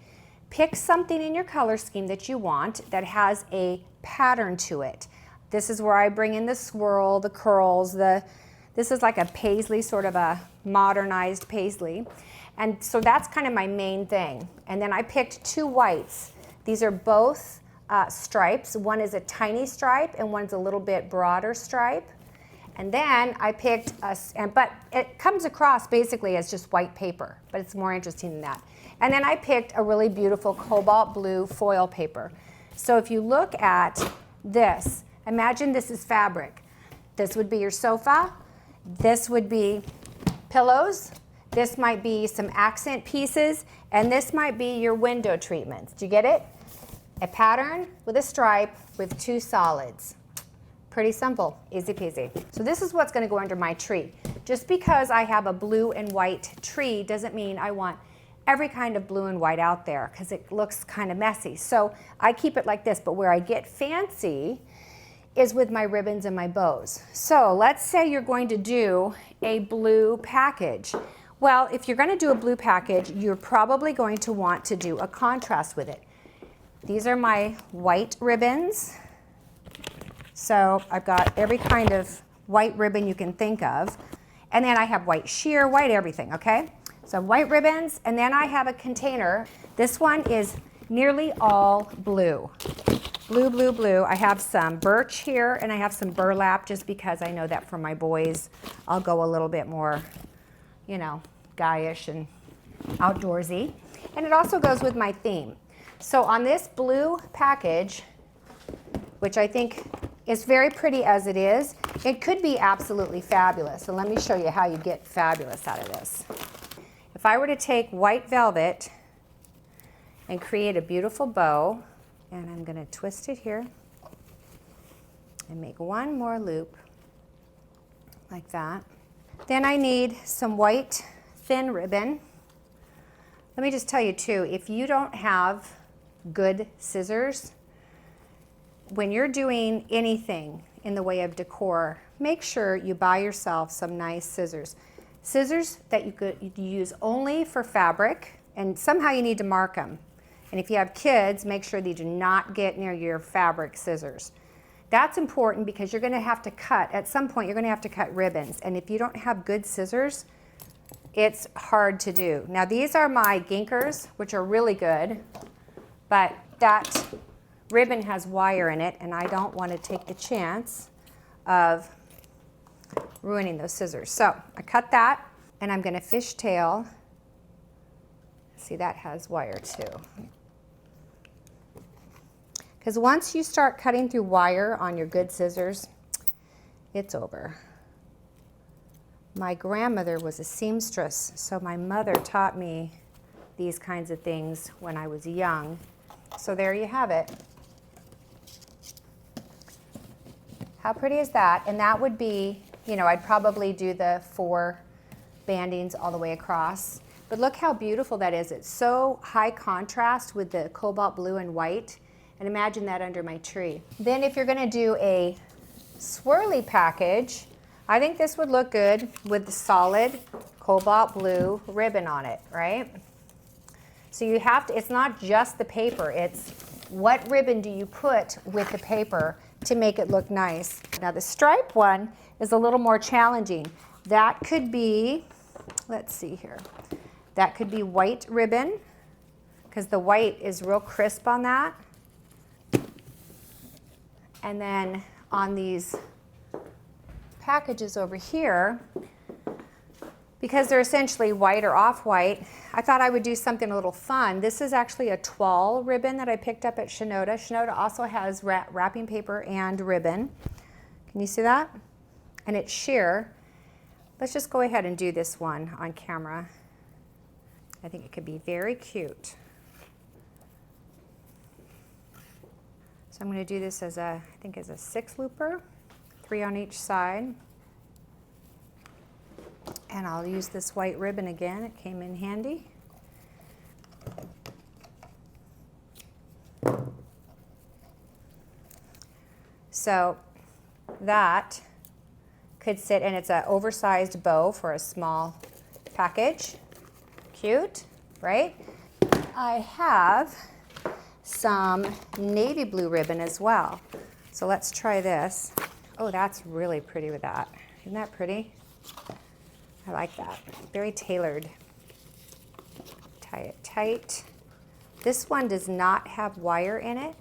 Pick something in your color scheme that you want that has a pattern to it. This is where I bring in the swirl, the curls, this is like a paisley, sort of a modernized paisley. And so that's kind of my main thing. And then I picked 2 whites. These are both stripes. One is a tiny stripe and one's a little bit broader stripe. And then I picked, but it comes across basically as just white paper, but it's more interesting than that. And then I picked a really beautiful cobalt blue foil paper. So if you look at this, imagine this is fabric. This would be your sofa. This would be pillows. This might be some accent pieces, and this might be your window treatments. Do you get it? A pattern with a stripe with 2 solids. Pretty simple, easy peasy. So this is what's gonna go under my tree. Just because I have a blue and white tree doesn't mean I want every kind of blue and white out there, because it looks kind of messy. So I keep it like this, but where I get fancy is with my ribbons and my bows. So let's say you're going to do a blue package. Well, if you're gonna do a blue package, you're probably going to want to do a contrast with it. These are my white ribbons. So I've got every kind of white ribbon you can think of. And then I have white sheer, white everything, okay? So white ribbons, and then I have a container. This one is nearly all blue. Blue, blue, blue. I have some birch here, and I have some burlap, just because I know that for my boys, I'll go a little bit more, you know, guyish and outdoorsy. And it also goes with my theme. So on this blue package, which I think is very pretty as it is, it could be absolutely fabulous. So let me show you how you get fabulous out of this. If I were to take white velvet and create a beautiful bow, and I'm going to twist it here and make one more loop like that. Then I need some white thin ribbon. Let me just tell you too, if you don't have good scissors, when you're doing anything in the way of decor, make sure you buy yourself some nice scissors. Scissors that you could use only for fabric, and somehow you need to mark them. And if you have kids, make sure that you do not get near your fabric scissors. That's important because you're going to have to cut, at some point you're going to have to cut ribbons. And if you don't have good scissors, it's hard to do. Now these are my Ginkers, which are really good, but that ribbon has wire in it, and I don't want to take the chance of ruining those scissors. So I cut that, and I'm going to fishtail. See, that has wire too. Because once you start cutting through wire on your good scissors, it's over. My grandmother was a seamstress, so my mother taught me these kinds of things when I was young. So there you have it. How pretty is that? And that would be, you know, I'd probably do the 4 bandings all the way across. But look how beautiful that is. It's so high contrast with the cobalt blue and white. And imagine that under my tree. Then if you're gonna do a swirly package, I think this would look good with the solid cobalt blue ribbon on it, right? So you have to, it's not just the paper, it's what ribbon do you put with the paper to make it look nice. Now the stripe one is a little more challenging. That could be, let's see here, that could be white ribbon, because the white is real crisp on that. And then on these packages over here, because they're essentially white or off-white, I thought I would do something a little fun. This is actually a toile ribbon that I picked up at Shinoda. Shinoda also has wrapping paper and ribbon. Can you see that? And it's sheer. Let's just go ahead and do this one on camera. I think it could be very cute. So I'm going to do this as a, I think as a 6 looper, 3 on each side. And I'll use this white ribbon again, it came in handy. So that could sit, and it's an oversized bow for a small package. Cute, right? I have some navy blue ribbon as well. So let's try this. Oh, that's really pretty with that. Isn't that pretty? I like that. Very tailored. Tie it tight. This one does not have wire in it.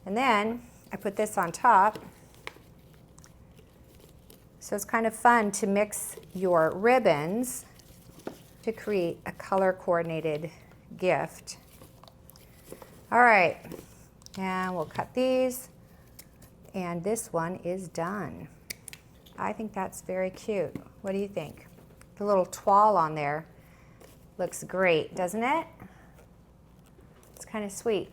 And then I put this on top. So it's kind of fun to mix your ribbons to create a color coordinated gift. All right, and we'll cut these. And this one is done. I think that's very cute. What do you think? The little toile on there looks great, doesn't it? It's kind of sweet.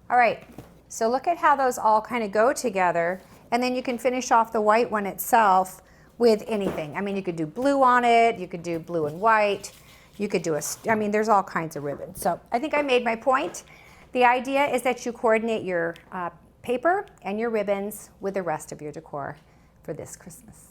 All right, so look at how those all kind of go together, and then you can finish off the white one itself with anything. I mean, you could do blue on it, you could do blue and white, you could do I mean, there's all kinds of ribbons. So I think I made my point. The idea is that you coordinate your paper and your ribbons with the rest of your decor for this Christmas.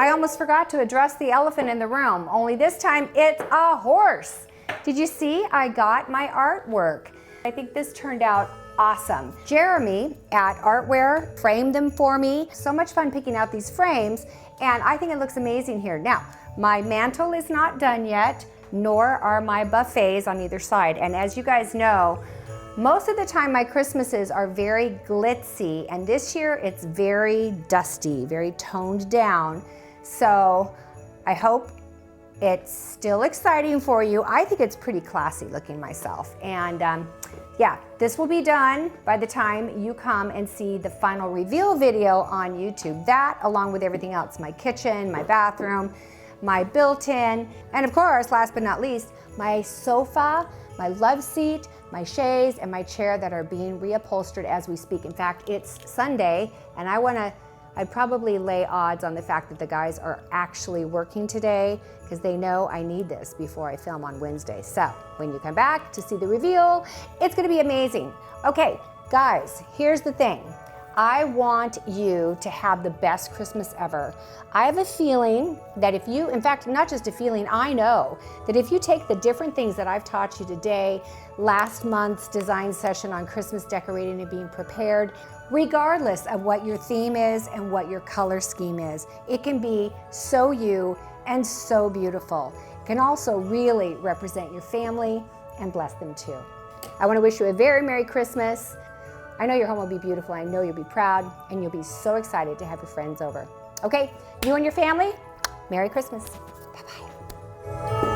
I almost forgot to address the elephant in the room, only this time it's a horse. Did you see I got my artwork? I think this turned out awesome. Jeremy at Artware framed them for me. So much fun picking out these frames, and I think it looks amazing here. Now, my mantle is not done yet, nor are my buffets on either side. And as you guys know, most of the time my Christmases are very glitzy, and this year it's very dusty, very toned down. So I hope it's still exciting for you. I think it's pretty classy looking myself. And yeah, this will be done by the time you come and see the final reveal video on YouTube. That, along with everything else, my kitchen, my bathroom, my built-in, and of course, last but not least, my sofa, my love seat, my chaise, and my chair that are being reupholstered as we speak. In fact, it's Sunday, and I'd probably lay odds on the fact that the guys are actually working today because they know I need this before I film on Wednesday. So when you come back to see the reveal, it's gonna be amazing. Okay, guys, here's the thing. I want you to have the best Christmas ever. I have a feeling that if you, in fact, not just a feeling, I know that if you take the different things that I've taught you today, last month's design session on Christmas decorating and being prepared, regardless of what your theme is and what your color scheme is, it can be so you and so beautiful. It can also really represent your family and bless them too. I want to wish you a very Merry Christmas. I know your home will be beautiful. I know you'll be proud, and you'll be so excited to have your friends over. Okay, you and your family, Merry Christmas. Bye-bye.